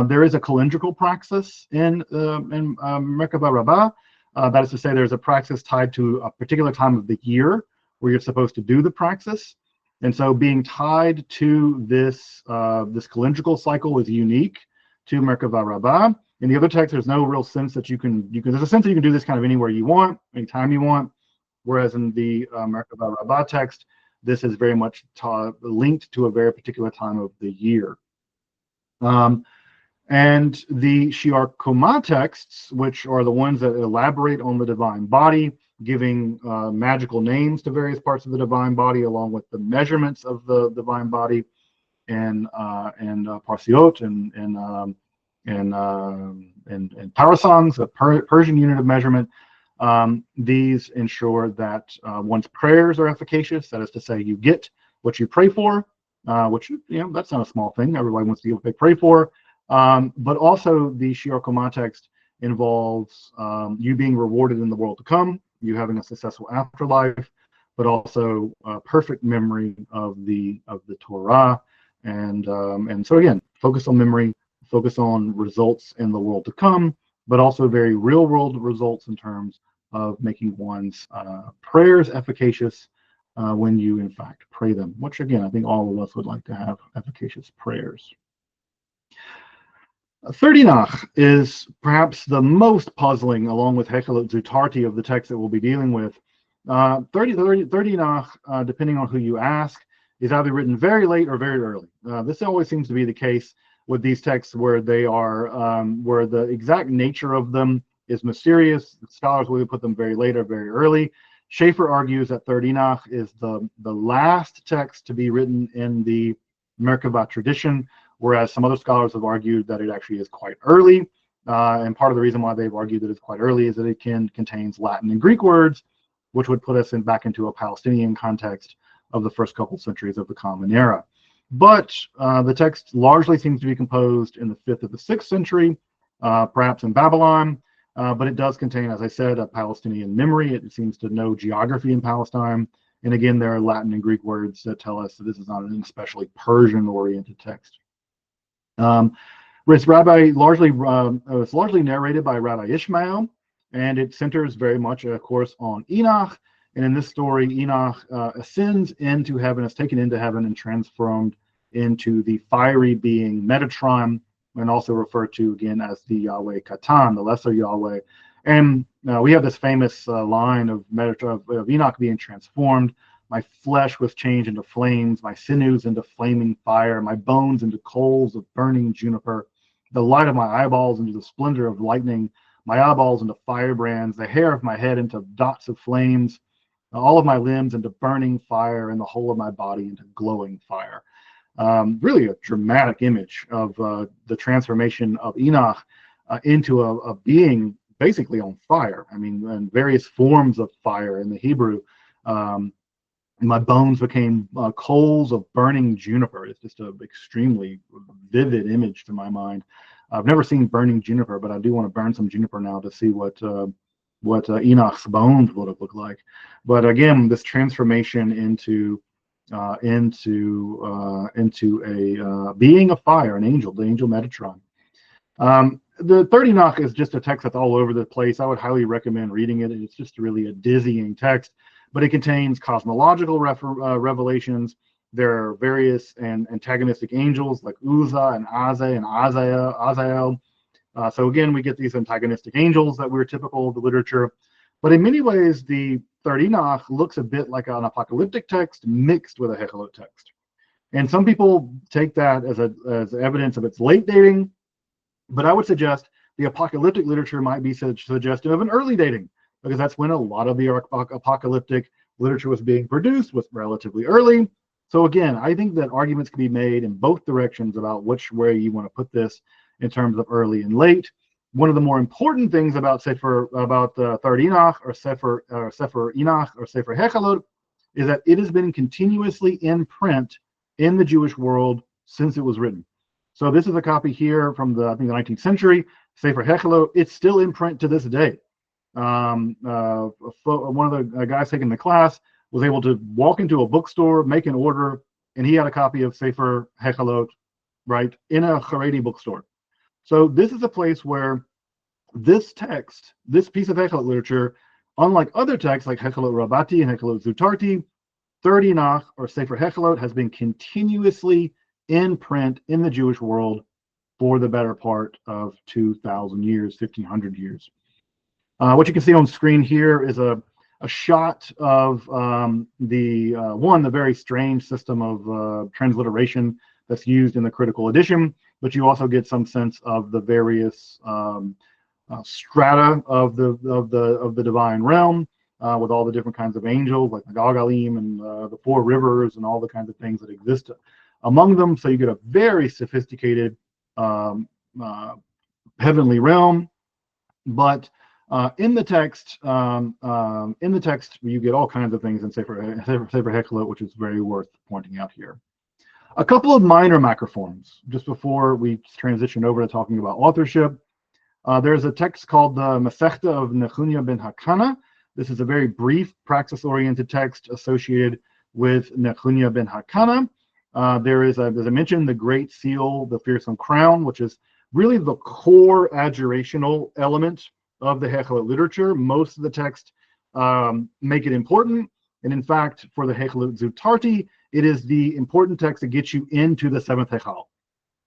There is a calendrical praxis in Merkavah Rabbah. That is to say, there's a praxis tied to a particular time of the year where you're supposed to do the praxis. And so being tied to this calendrical cycle is unique to Merkavah Rabbah. In the other text, there's no real sense that there's a sense that you can do this kind of anywhere you want, anytime you want. Whereas in the Merkavah Rabbah text, this is very much linked to a very particular time of the year. And the Shior Koma texts, which are the ones that elaborate on the divine body, giving magical names to various parts of the divine body, along with the measurements of the divine body, and parsiot and parasangs, a Persian unit of measurement. These ensure that one's prayers are efficacious. That is to say, you get what you pray for, which that's not a small thing. Everybody wants to get what they pray for. But also the Shior Koma text involves you being rewarded in the world to come, you having a successful afterlife, but also perfect memory of the Torah, and so again, focus on memory, focus on results in the world to come, but also very real world results in terms of making one's prayers efficacious when you in fact pray them, which again I think all of us would like to have efficacious prayers. 3rd Enoch is perhaps the most puzzling, along with Heikhalot Zutarti, of the text that we'll be dealing with. 3rd Enoch, depending on who you ask, is either written very late or very early. This always seems to be the case with these texts, where they are, where the exact nature of them is mysterious. Scholars will put them very late or very early. Schaeffer argues that 3rd Enoch is the last text to be written in the Merkavah tradition, whereas some other scholars have argued that it actually is quite early. And part of the reason why they've argued that it's quite early is that it contains Latin and Greek words, which would put us back into a Palestinian context of the first couple centuries of the Common Era. But the text largely seems to be composed in the 5th or the 6th century, perhaps in Babylon. but it does contain, as I said, a Palestinian memory. It seems to know geography in Palestine. And again, there are Latin and Greek words that tell us that this is not an especially Persian-oriented text. It's largely narrated by Rabbi Ishmael, and it centers very much, of course, on Enoch. And in this story, Enoch ascends into heaven, is taken into heaven, and transformed into the fiery being Metatron, and also referred to again as the Yahweh Katan, the lesser Yahweh. And we have this famous line of Enoch being transformed. My flesh was changed into flames, my sinews into flaming fire, my bones into coals of burning juniper, the light of my eyeballs into the splendor of lightning, my eyeballs into firebrands, the hair of my head into dots of flames, all of my limbs into burning fire, and the whole of my body into glowing fire. Really a dramatic image of the transformation of Enoch into a being basically on fire. I mean, and various forms of fire in the Hebrew. My bones became coals of burning juniper. It's just an extremely vivid image to my mind. I've never seen burning juniper, but I do want to burn some juniper now to see what Enoch's bones would have looked like. But again, this transformation into a being of fire, an angel, the angel Metatron. The third Enoch is just a text that's all over the place. I would highly recommend reading it. It's just really a dizzying text, but it contains cosmological revelations. There are various and antagonistic angels like Uzzah and Azeh and Azael. So again, we get these antagonistic angels that were typical of the literature. But in many ways, the third Enoch looks a bit like an apocalyptic text mixed with a Hekhalot text. And some people take that as evidence of its late dating, but I would suggest the apocalyptic literature might be suggestive of an early dating, because that's when a lot of the apocalyptic literature was being produced, was relatively early. So again, I think that arguments can be made in both directions about which way you want to put this in terms of early and late. One of the more important things about the third Enoch or Sefer Enoch or Sefer Hekhalot is that it has been continuously in print in the Jewish world since it was written. So this is a copy here from the 19th century, Sefer Hekhalot. It's still in print to this day. One of the guys taking the class was able to walk into a bookstore, make an order, and he had a copy of Sefer Hekhalot, right, in a Haredi bookstore. So this is a place where this text, this piece of Hekhalot literature, unlike other texts like Heikhalot Rabbah and Heikhalot Zutarti, third Enoch or Sefer Hekhalot has been continuously in print in the Jewish world for the better part of 2,000 years, 1,500 years. What you can see on screen here is a shot of the very strange system of transliteration that's used in the critical edition, but you also get some sense of the various strata of the divine realm, with all the different kinds of angels like the Galgalim and the four rivers and all the kinds of things that exist among them. So you get a very sophisticated heavenly realm, but in the text, you get all kinds of things in Sefer Hekhalot, which is very worth pointing out here. A couple of minor macroforms, just before we transition over to talking about authorship. There's a text called the Masechta of Nechunya ben Hakana. This is a very brief praxis-oriented text associated with Nechunya ben Hakana. There is, as I mentioned, the Great Seal, the fearsome crown, which is really the core adjurational element of the Hekhalot literature. Most of the text make it important, and in fact, for the Heikhalot Zutarti, it is the important text that gets you into the seventh Hechal.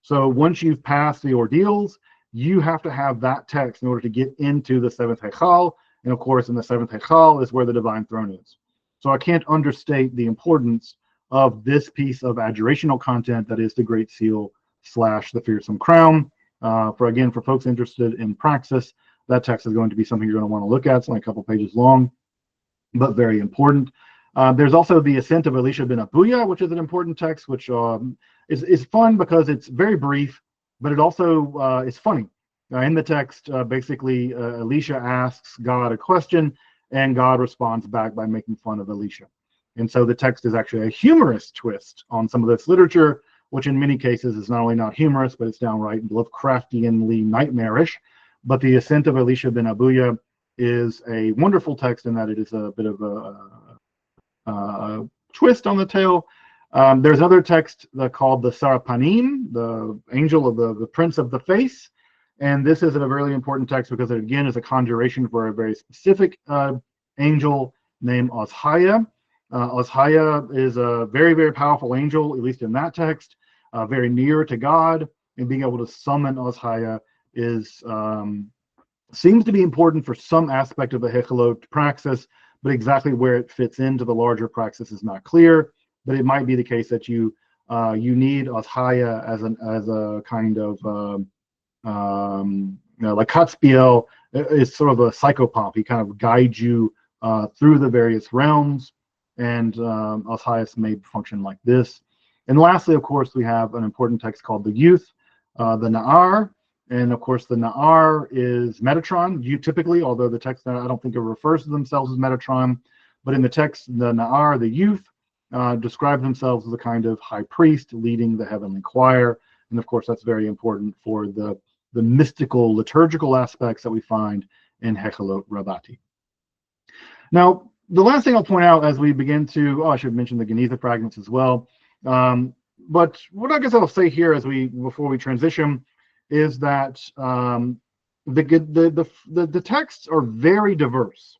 So once you've passed the ordeals, you have to have that text in order to get into the seventh Hechal, and of course, in the seventh Hechal is where the divine throne is. So I can't understate the importance of this piece of adjurational content that is the Great Seal / the fearsome crown. For folks interested in praxis, that text is going to be something you're going to want to look at. It's only a couple pages long, but very important. There's also the Ascent of Elisha ben Abuya, which is an important text, which is fun because it's very brief, but it also is funny. In the text, basically, Elisha asks God a question, and God responds back by making fun of Elisha. And so the text is actually a humorous twist on some of this literature, which in many cases is not only not humorous, but it's downright Lovecraftianly nightmarish. But the Ascent of Elisha ben Abuya is a wonderful text in that it is a bit of a twist on the tale. There's another text called the Sar Panim, the angel of the prince of the face. And this is a really important text because it again is a conjuration for a very specific angel named Ozhiah. Ozhiah is a very, very powerful angel, at least in that text, very near to God, and being able to summon Ozhiah is seems to be important for some aspect of the Hekhalot praxis, but exactly where it fits into the larger praxis is not clear. But it might be the case that you need Ozhiah as a kind of like Katspiel is sort of a psychopomp. He kind of guides you through the various realms, and Ozhiah may function like this. And lastly, of course, we have an important text called the Youth, the Na'ar. And of course, the Na'ar is Metatron. You typically, although the text I don't think it refers to themselves as Metatron, but in the text, the Na'ar, the youth, describe themselves as a kind of high priest leading the heavenly choir. And of course, that's very important for the mystical liturgical aspects that we find in Heikhalot Rabbah. Now, the last thing I'll point out as we begin to, I should mention the Geneza fragments as well. But what I guess I'll say here before we transition is that the texts are very diverse,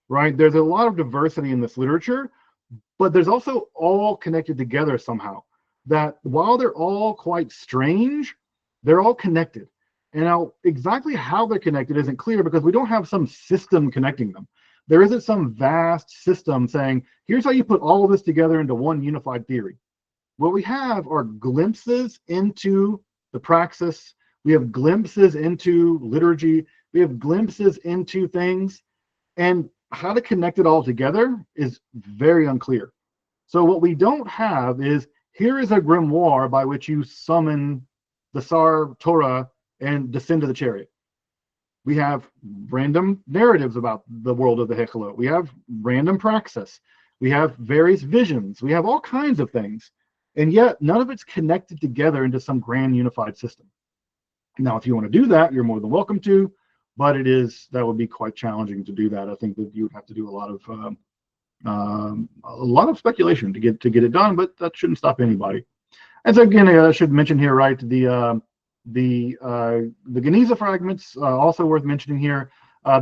right? There's a lot of diversity in this literature, but there's also all connected together somehow. That while they're all quite strange, they're all connected. And now exactly how they're connected isn't clear because we don't have some system connecting them. There isn't some vast system saying, here's how you put all of this together into one unified theory. What we have are glimpses into the praxis. We have glimpses into liturgy. We have glimpses into things. And how to connect it all together is very unclear. So what we don't have is, here is a grimoire by which you summon the Sar Torah and descend to the chariot. We have random narratives about the world of the Hekhalot. We have random praxis. We have various visions. We have all kinds of things. And yet none of it's connected together into some grand unified system. Now, if you want to do that, you're more than welcome to, but that would be quite challenging to do that. I think that you would have to do a lot of speculation to get it done, but that shouldn't stop anybody. And so again, I should mention here, right, the Geneza fragments, also worth mentioning here.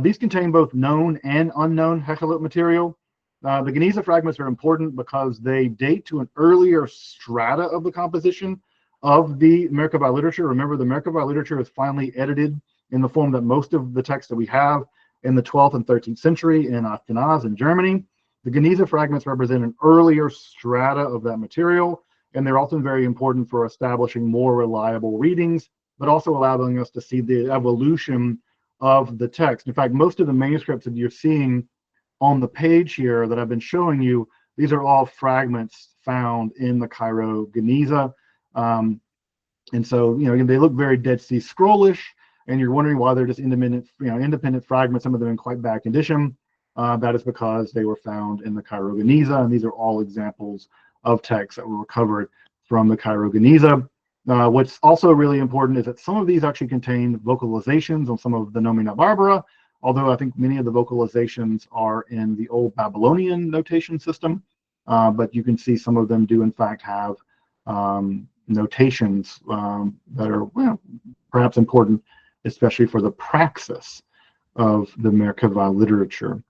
These contain both known and unknown Hekhalot material. The Geneza fragments are important because they date to an earlier strata of the composition of the Merkavah literature. Remember, the Merkavah literature is finally edited in the form that most of the texts that we have in the 12th and 13th century in Ashkenaz in Germany. The Geneza fragments represent an earlier strata of that material, and they're often very important for establishing more reliable readings, but also allowing us to see the evolution of the text. In fact, most of the manuscripts that you're seeing on the page here that I've been showing you, these are all fragments found in the Cairo Geneza. And so, they look very Dead Sea Scrollish, and you're wondering why they're just independent fragments, some of them in quite bad condition. That is because they were found in the Cairo Geneza, and these are all examples of texts that were recovered from the Cairo Geneza. What's also really important is that some of these actually contain vocalizations on some of the Nomina Barbara, although I think many of the vocalizations are in the old Babylonian notation system, but you can see some of them do in fact have notations that are perhaps important, especially for the praxis of the Merkavah literature.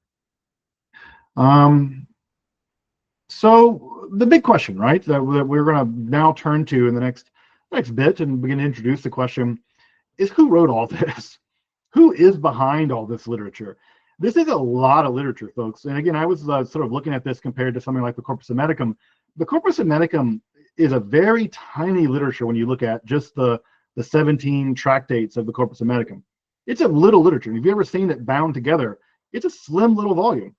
So the big question, right, that we're going to now turn to in the next bit and begin to introduce the question is, who wrote all this? Who is behind all this literature? This is a lot of literature, folks. And again, I was sort of looking at this compared to something like the Corpus Hermeticum. The Corpus Hermeticum is a very tiny literature when you look at just the 17 tractates of the Corpus Hermeticum. It's a little literature. And if you've ever seen it bound together, it's a slim little volume.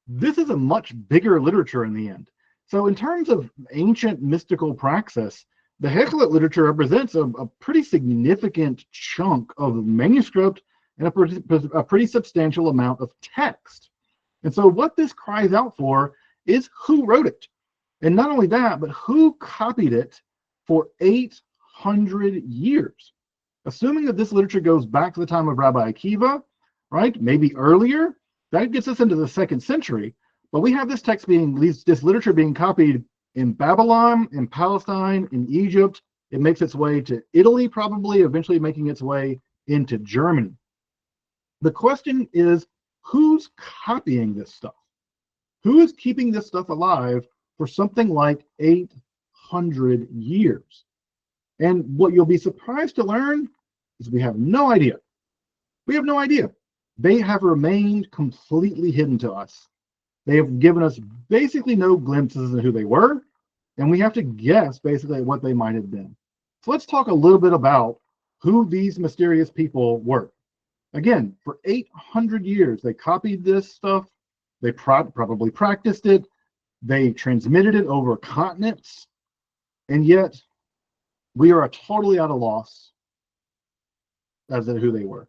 This is a much bigger literature in the end. So in terms of ancient mystical praxis, the Hekhalot literature represents a pretty significant chunk of manuscript and a pretty substantial amount of text. And so what this cries out for is who wrote it. And not only that, but who copied it for 800 years. Assuming that this literature goes back to the time of Rabbi Akiva, right? Maybe earlier, that gets us into the 2nd century. But we have this text this literature being copied in Babylon, in Palestine, in Egypt. It makes its way to Italy, probably, eventually making its way into Germany. The question is, who's copying this stuff? Who is keeping this stuff alive for something like 800 years? And what you'll be surprised to learn is we have no idea. We have no idea. They have remained completely hidden to us. They have given us basically no glimpses of who they were, and we have to guess basically what they might have been. So let's talk a little bit about who these mysterious people were. Again, for 800 years, they copied this stuff. They probably practiced it. They transmitted it over continents. And yet, we are totally at a loss as to who they were.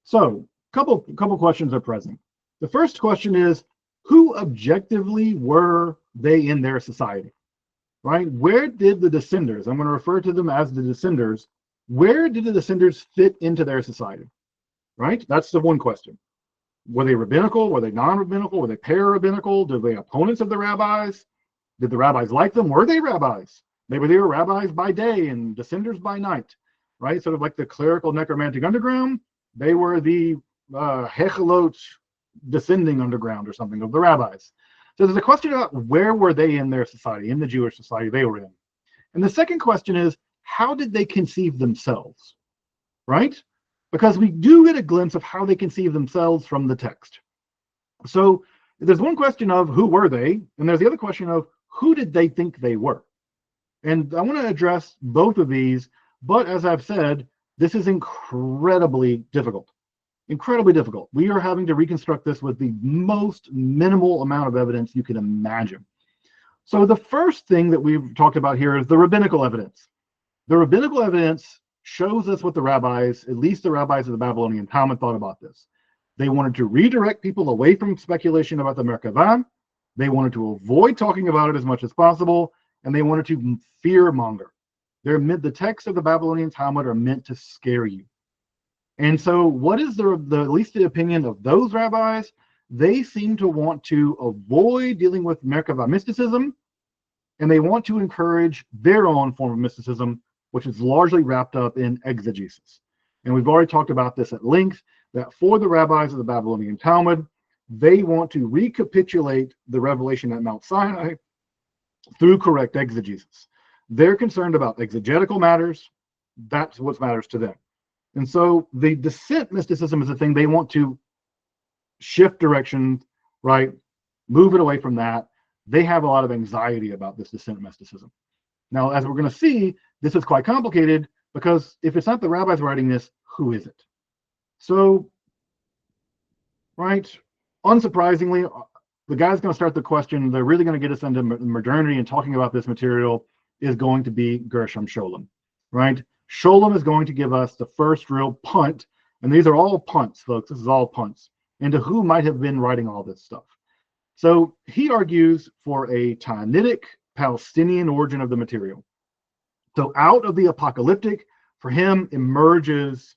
So, couple questions are present. The first question is, who objectively were they in their society? Right? Where did the descenders, I'm going to refer to them as the descenders, where did the descenders fit into their society? Right? That's the one question. Were they rabbinical? Were they non-rabbinical? Were they para-rabbinical? Were they opponents of the rabbis? Did the rabbis like them? Were they rabbis? Maybe they were rabbis by day and descenders by night, right? Sort of like the clerical necromantic underground. They were the Heikhalot descending underground or something of the rabbis. So there's a question about where were they in their society, in the Jewish society they were in. And the second question is, how did they conceive themselves, right? Because we do get a glimpse of how they conceive themselves from the text. So there's one question of who were they, and there's the other question of who did they think they were? And I want to address both of these, but as I've said, this is incredibly difficult. Incredibly difficult. We are having to reconstruct this with the most minimal amount of evidence you can imagine. So the first thing that we've talked about here is the rabbinical evidence. The rabbinical evidence shows us what the rabbis, at least the rabbis of the Babylonian Talmud, thought about this. They wanted to redirect people away from speculation about the Merkavah. They wanted to avoid talking about it as much as possible, and they wanted to fear monger. The texts of the Babylonian Talmud are meant to scare you. And so what is the at least the opinion of those rabbis? They seem to want to avoid dealing with Merkavah mysticism, and they want to encourage their own form of mysticism, which is largely wrapped up in exegesis. And we've already talked about this at length, that for the rabbis of the Babylonian Talmud, they want to recapitulate the revelation at Mount Sinai through correct exegesis. They're concerned about exegetical matters. That's what matters to them. And so the descent mysticism is the thing they want to shift direction, right? Move it away from that. They have a lot of anxiety about this descent mysticism. Now, as we're going to see, this is quite complicated because if it's not the rabbis writing this, who is it? So, right, unsurprisingly, the guy's going to start the question, they're really going to get us into modernity and talking about this material is going to be Gershom Scholem, right? Scholem is going to give us the first real punt, and these are all punts, folks. This is all punts into who might have been writing all this stuff. So he argues for a Tainitic Palestinian origin of the material. So out of the apocalyptic, for him, emerges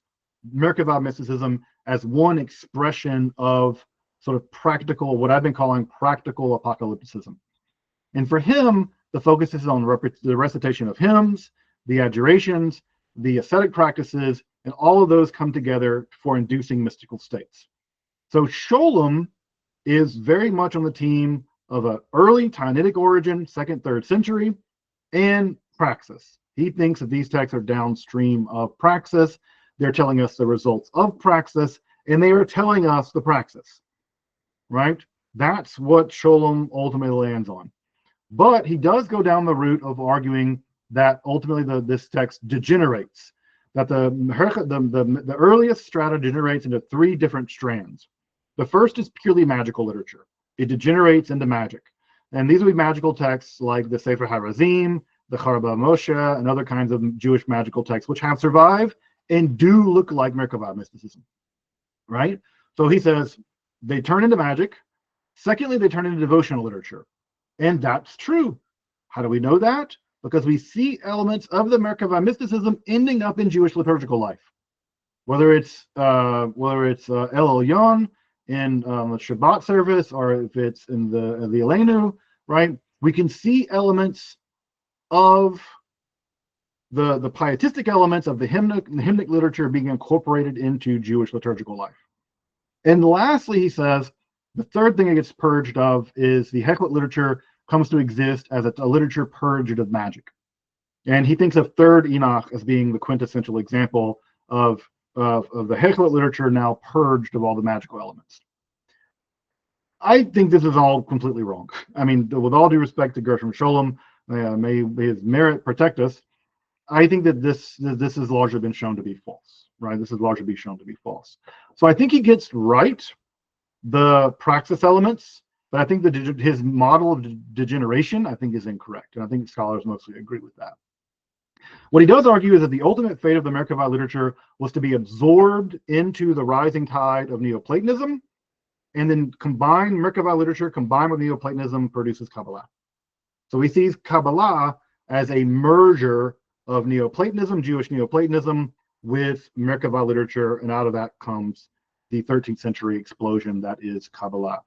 Merkavah mysticism as one expression of sort of practical, what I've been calling practical apocalypticism. And for him, the focus is on the recitation of hymns, the adjurations, the ascetic practices, and all of those come together for inducing mystical states. So Scholem is very much on the team of an early Tainitic origin, 2nd, 3rd century, and praxes. He thinks that these texts are downstream of praxes. They're telling us the results of praxes, and they are telling us the praxis, right? That's what Scholem ultimately lands on. But he does go down the route of arguing that ultimately this text degenerates, that the earliest strata degenerates into 3 different strands. The first is purely magical literature. It degenerates into magic. And these would be magical texts like the Sefer HaRazim, the Charba Moshe, and other kinds of Jewish magical texts, which have survived and do look like Merkavah mysticism, right? So he says they turn into magic. Secondly, they turn into devotional literature. And that's true. How do we know that? because we see elements of the Merkavah mysticism ending up in Jewish liturgical life, whether it's El Elyon in the Shabbat service, or if it's in the Aleinu, right? We can see elements of the pietistic elements of the hymnic literature being incorporated into Jewish liturgical life. And lastly, he says, the third thing it gets purged of is the Hekhalot literature comes to exist as a literature purged of magic. And he thinks of third Enoch as being the quintessential example of the Hekhalot literature now purged of all the magical elements. I think this is all completely wrong. I mean, with all due respect to Gershom Scholem, may his merit protect us, I think that this has largely been shown to be false, right? This has largely been shown to be false. So I think he gets right the praxis elements, but I think that his model of degeneration, I think, is incorrect. And I think scholars mostly agree with that. What he does argue is that the ultimate fate of the Merkavah literature was to be absorbed into the rising tide of Neoplatonism, and then Merkavah literature combined with Neoplatonism produces Kabbalah. So he sees Kabbalah as a merger of Neoplatonism, Jewish Neoplatonism, with Merkavah literature, and out of that comes the 13th century explosion that is Kabbalah.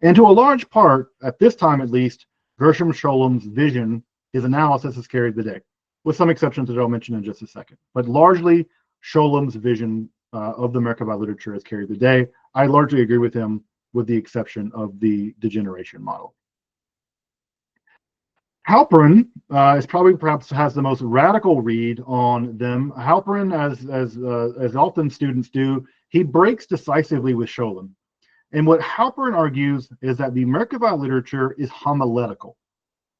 And to a large part, at this time at least, Gershom Scholem's vision, his analysis has carried the day, with some exceptions that I'll mention in just a second. But largely, Scholem's vision of the Merkavah literature has carried the day. I largely agree with him, with the exception of the degeneration model. Halperin is probably perhaps has the most radical read on them. Halperin, as often students do, he breaks decisively with Scholem. And what Halperin argues is that the Merkavah literature is homiletical.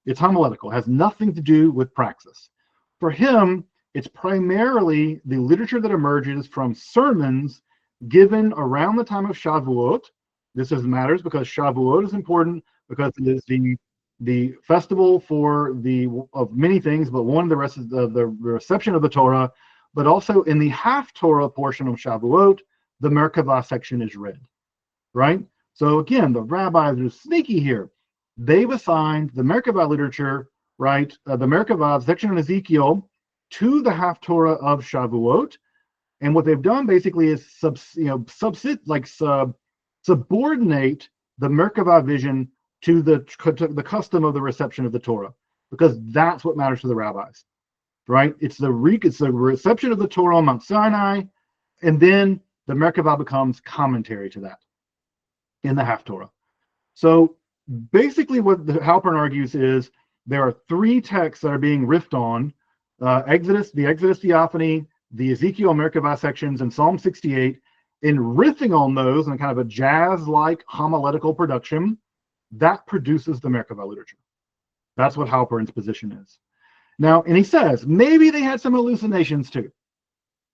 It's homiletical, it has nothing to do with praxis. For him, it's primarily the literature that emerges from sermons given around the time of Shavuot. This matters because Shavuot is important, because it is the festival of many things, but one of the rest is the reception of the Torah. But also in the half Torah portion of Shavuot, the Merkavah section is read, right? So again, the rabbis are sneaky here. They've assigned the Merkavah literature, right, the Merkavah section in Ezekiel, to the half Torah of Shavuot, and what they've done basically is subordinate the Merkavah vision to the custom of the reception of the Torah, because that's what matters to the rabbis, right? It's the reception of the Torah on Mount Sinai, and then the Merkavah becomes commentary to that in the Haftorah. So basically what the Halperin argues is there are three texts that are being riffed on, the Exodus Theophany, the Ezekiel Merkavah sections, and Psalm 68, in riffing on those in kind of a jazz-like homiletical production, that produces the Merkavah literature. That's what Halperin's position is. Now, and he says, maybe they had some hallucinations too.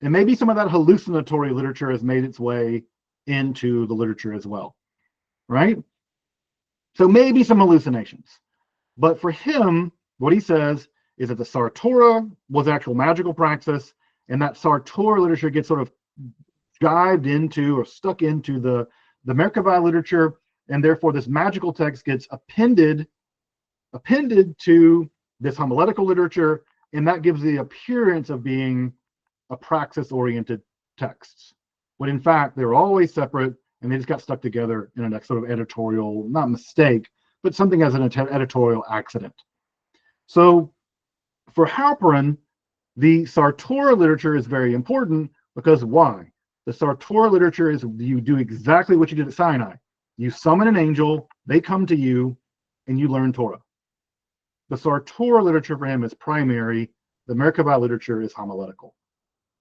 And maybe some of that hallucinatory literature has made its way into the literature as well, right? So maybe some hallucinations. But for him, what he says is that the Sar Torah was actual magical praxis, and that Sar Torah literature gets sort of jived into or stuck into the Merkavah literature, and therefore this magical text gets appended to this homiletical literature, and that gives the appearance of being a praxis-oriented texts, when in fact they're always separate, and they just got stuck together in a sort of editorial, not mistake, but something as an editorial accident. So for Halperin, the Sar Torah literature is very important, because why? The Sar Torah literature is, you do exactly what you did at Sinai. You summon an angel, they come to you, and you learn Torah. The Sar Torah literature for him is primary. The Merkavah literature is homiletical,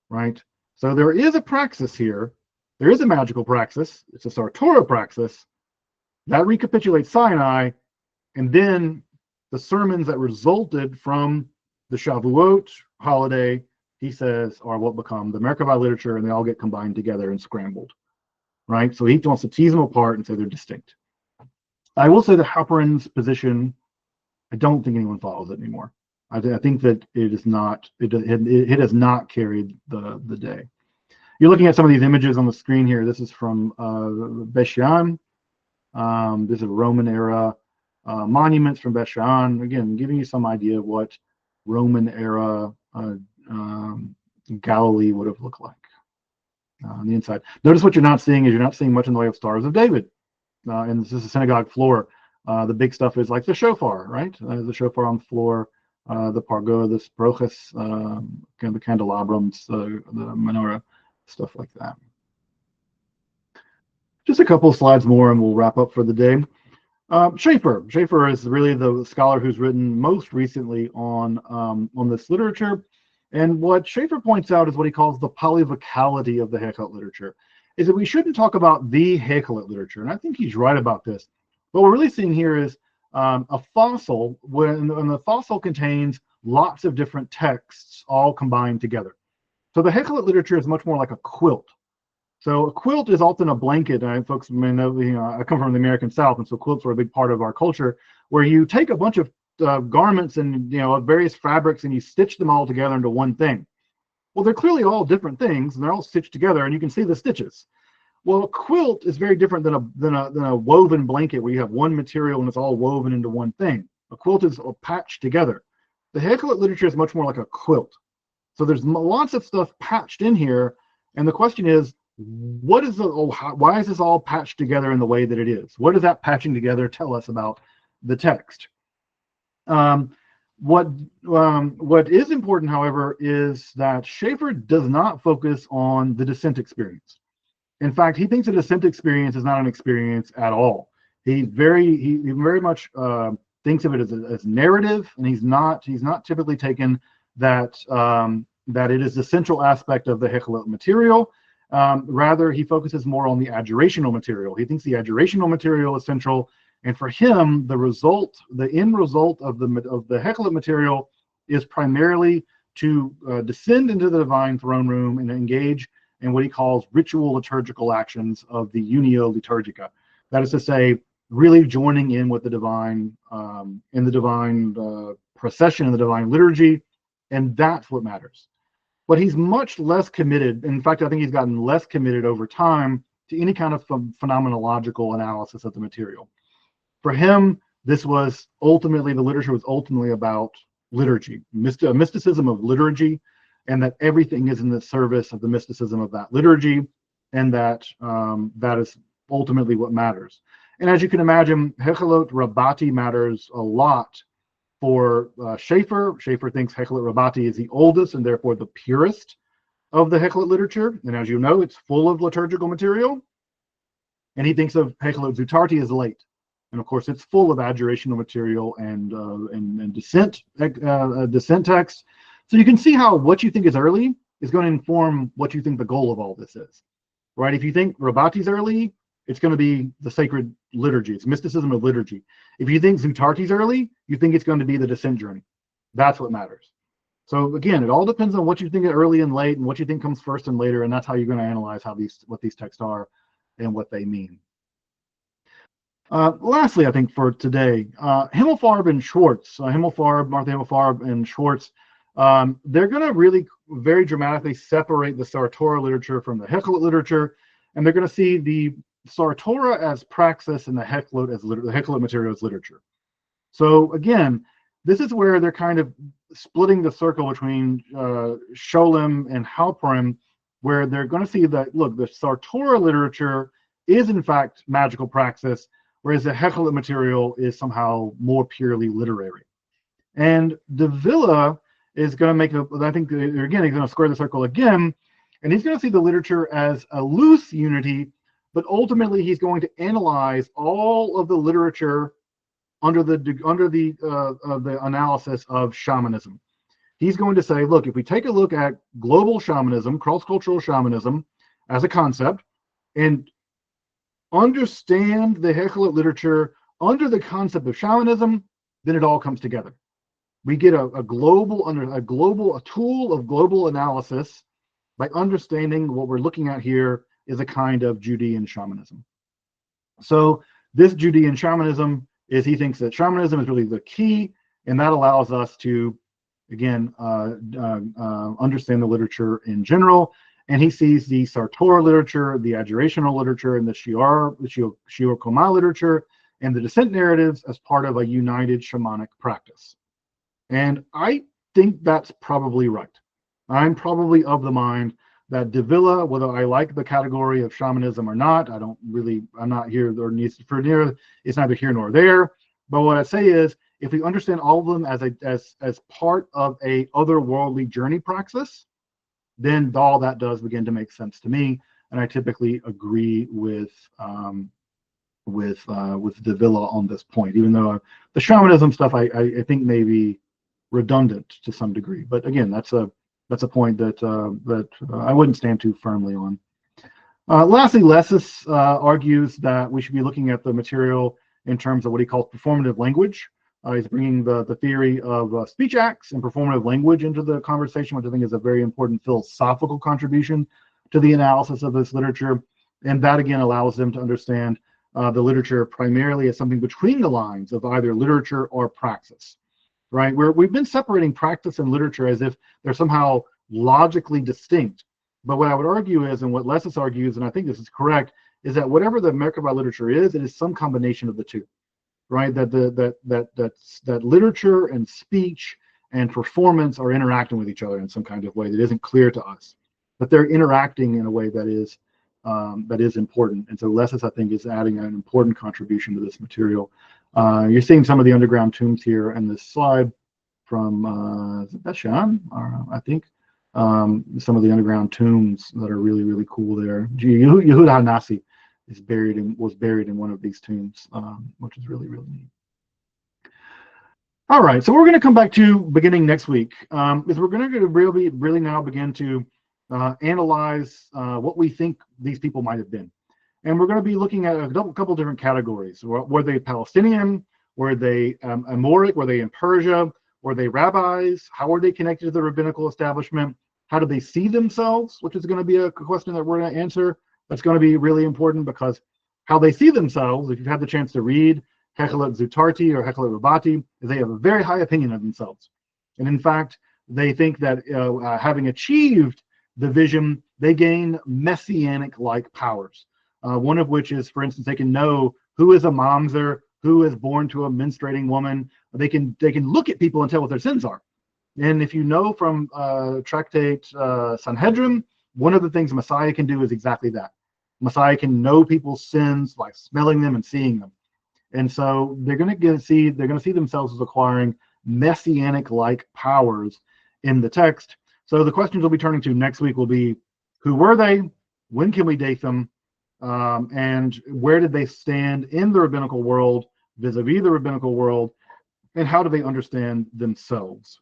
right? So there is a praxis here. There is a magical praxis. It's a Sar Torah praxis that recapitulates Sinai, and then the sermons that resulted from the Shavuot holiday, he says, are what become the Merkavah literature, and they all get combined together and scrambled, right? So he wants to tease them apart and say they're distinct. I will say that Halperin's position, I don't think anyone follows it anymore. I think that it is not. It has not carried the day. You're looking at some of these images on the screen here. This is from Beshan. This is Roman era monuments from Beshan. Again, giving you some idea of what Roman era Galilee would have looked like on the inside. Notice what you're not seeing is you're not seeing much in the way of Stars of David. And this is a synagogue floor. The big stuff is like the shofar, right? The shofar on the floor, the pargo, the broches, the candelabrums, the menorah, stuff like that. Just a couple of slides more and we'll wrap up for the day. Schaeffer is really the scholar who's written most recently on this literature. And what Schaeffer points out is what he calls the polyvocality of the Hekhalot literature, is that we shouldn't talk about the Hekhalot literature. And I think he's right about this. What we're really seeing here is a fossil, when the fossil contains lots of different texts all combined together. So the Hekhalot literature is much more like a quilt. So a quilt is often a blanket, and folks may know, I come from the American South, and so quilts are a big part of our culture, where you take a bunch of garments and various fabrics and you stitch them all together into one thing. Well, they're clearly all different things, and they're all stitched together, and you can see the stitches. Well, a quilt is very different than a woven blanket where you have one material and it's all woven into one thing. A quilt is patched together. The Hekhalot literature is much more like a quilt. So there's lots of stuff patched in here, and the question is, why is this all patched together in the way that it is? What does that patching together tell us about the text? What is important, however, is that Schaeffer does not focus on the descent experience. In fact, he thinks a descent experience is not an experience at all. He very much thinks of it as narrative, and he's not typically taken that that it is the central aspect of the Hekhalot material. Rather, he focuses more on the adjurational material. He thinks the adjurational material is central, and for him, the end result of the Hekhalot material is primarily to descend into the divine throne room and engage in what he calls ritual liturgical actions of the unio liturgica. That is to say, really joining in with the divine, in the divine procession, in the divine liturgy, and that's what matters. But he's much less committed. In fact, I think he's gotten less committed over time to any kind of phenomenological analysis of the material. For him, the literature was ultimately about liturgy, mysticism of liturgy, and that everything is in the service of the mysticism of that liturgy, and that that is ultimately what matters. And as you can imagine, Heikhalot Rabbah matters a lot for Schaeffer. Schaeffer thinks Heikhalot Rabbah is the oldest and therefore the purest of the Hekhalot literature. And as you know, it's full of liturgical material. And he thinks of Heikhalot Zutarti as late. And of course, it's full of adjurational material and descent text. So you can see how what you think is early is going to inform what you think the goal of all this is, right? If you think Rabbah's early, it's going to be the sacred liturgy. It's mysticism of liturgy. If you think Zutarti's early, you think it's going to be the descent journey. That's what matters. So again, it all depends on what you think is early and late and what you think comes first and later, and that's how you're going to analyze what these texts are and what they mean. Lastly, I think for today, Himmelfarb and Schwartz, Martha Himmelfarb and Schwartz, they're going to really very dramatically separate the Sar Torah literature from the Hekhalot literature, and they're going to see the Sar Torah as praxes and the Hekhalot material as literature. So again, this is where they're kind of splitting the circle between Scholem and Halperim, where they're going to see that, look, the Sar Torah literature is in fact magical praxis, whereas the Hekhalot material is somehow more purely literary. And De Villa is going to make I think, again, he's going to square the circle again, and he's going to see the literature as a loose unity, but ultimately he's going to analyze all of the literature under the analysis of shamanism. He's going to say, look, if we take a look at global shamanism, cross-cultural shamanism as a concept, and understand the Hekhalot literature under the concept of shamanism, then it all comes together. We get a tool of global analysis by understanding what we're looking at here is a kind of Judean shamanism. So this Judean shamanism he thinks that shamanism is really the key, and that allows us to, again, understand the literature in general. And he sees the Sar Torah literature, the adjurational literature, and the Shiur Koma literature, and the descent narratives as part of a united shamanic practice. And I think that's probably right. I'm probably of the mind that Davila, whether I like the category of shamanism or not, I'm not here or needs for near, it's neither here nor there. But what I say is, if we understand all of them as part of a otherworldly journey praxis, then all that does begin to make sense to me. And I typically agree with Davila on this point, even though the shamanism stuff I think may be redundant to some degree. But again, that's a point that I wouldn't stand too firmly on. Lastly, Lessis argues that we should be looking at the material in terms of what he calls performative language. He's bringing the theory of speech acts and performative language into the conversation, which I think is a very important philosophical contribution to the analysis of this literature. And that, again, allows them to understand the literature primarily as something between the lines of either literature or praxis, right? We've been separating practice and literature as if they're somehow logically distinct. But what I would argue is, and what Lessis argues, and I think this is correct, is that whatever the Merkavah literature is, it is some combination of the two, right? That literature and speech and performance are interacting with each other in some kind of way that isn't clear to us, but they're interacting in a way that is important. And so Lessis, I think, is adding an important contribution to this material. You're seeing some of the underground tombs here in this slide from Beshan, I think. Some of the underground tombs that are really, really cool there. Yehuda Hanasi was buried in one of these tombs, which is really, really neat. All right, so we're going to come back to beginning next week, is we're going to really now begin to analyze what we think these people might have been. And we're going to be looking at a couple different categories. Were they Palestinian? Were they Amoric? Were they in Persia? Were they rabbis? How were they connected to the rabbinical establishment? How do they see themselves? Which is going to be a question that we're going to answer. That's going to be really important, because how they see themselves, if you've had the chance to read Heikhalot Zutarti or Heikhalot Rabbah, they have a very high opinion of themselves. And in fact, they think that having achieved the vision, they gain messianic-like powers. One of which is, for instance, they can know who is a mamzer, who is born to a menstruating woman. They can look at people and tell what their sins are. And if you know from Tractate Sanhedrin, one of the things Messiah can do is exactly that. Messiah can know people's sins by smelling them and seeing them. And so they're going to see themselves as acquiring messianic-like powers in the text. So the questions we'll be turning to next week will be, who were they? When can we date them? And where did they stand in the rabbinical world, vis-a-vis the rabbinical world? And how do they understand themselves?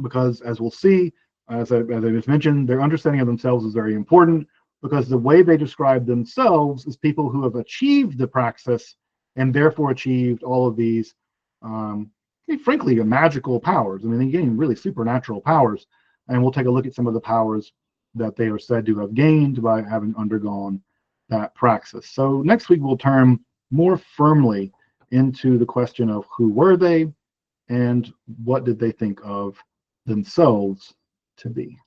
Because as we'll see, as I just mentioned, their understanding of themselves is very important, because the way they describe themselves is people who have achieved the praxis and therefore achieved all of these, frankly, magical powers. I mean, they gain really supernatural powers. And we'll take a look at some of the powers that they are said to have gained by having undergone that praxis. So next week, we'll turn more firmly into the question of who were they and what did they think of themselves to be.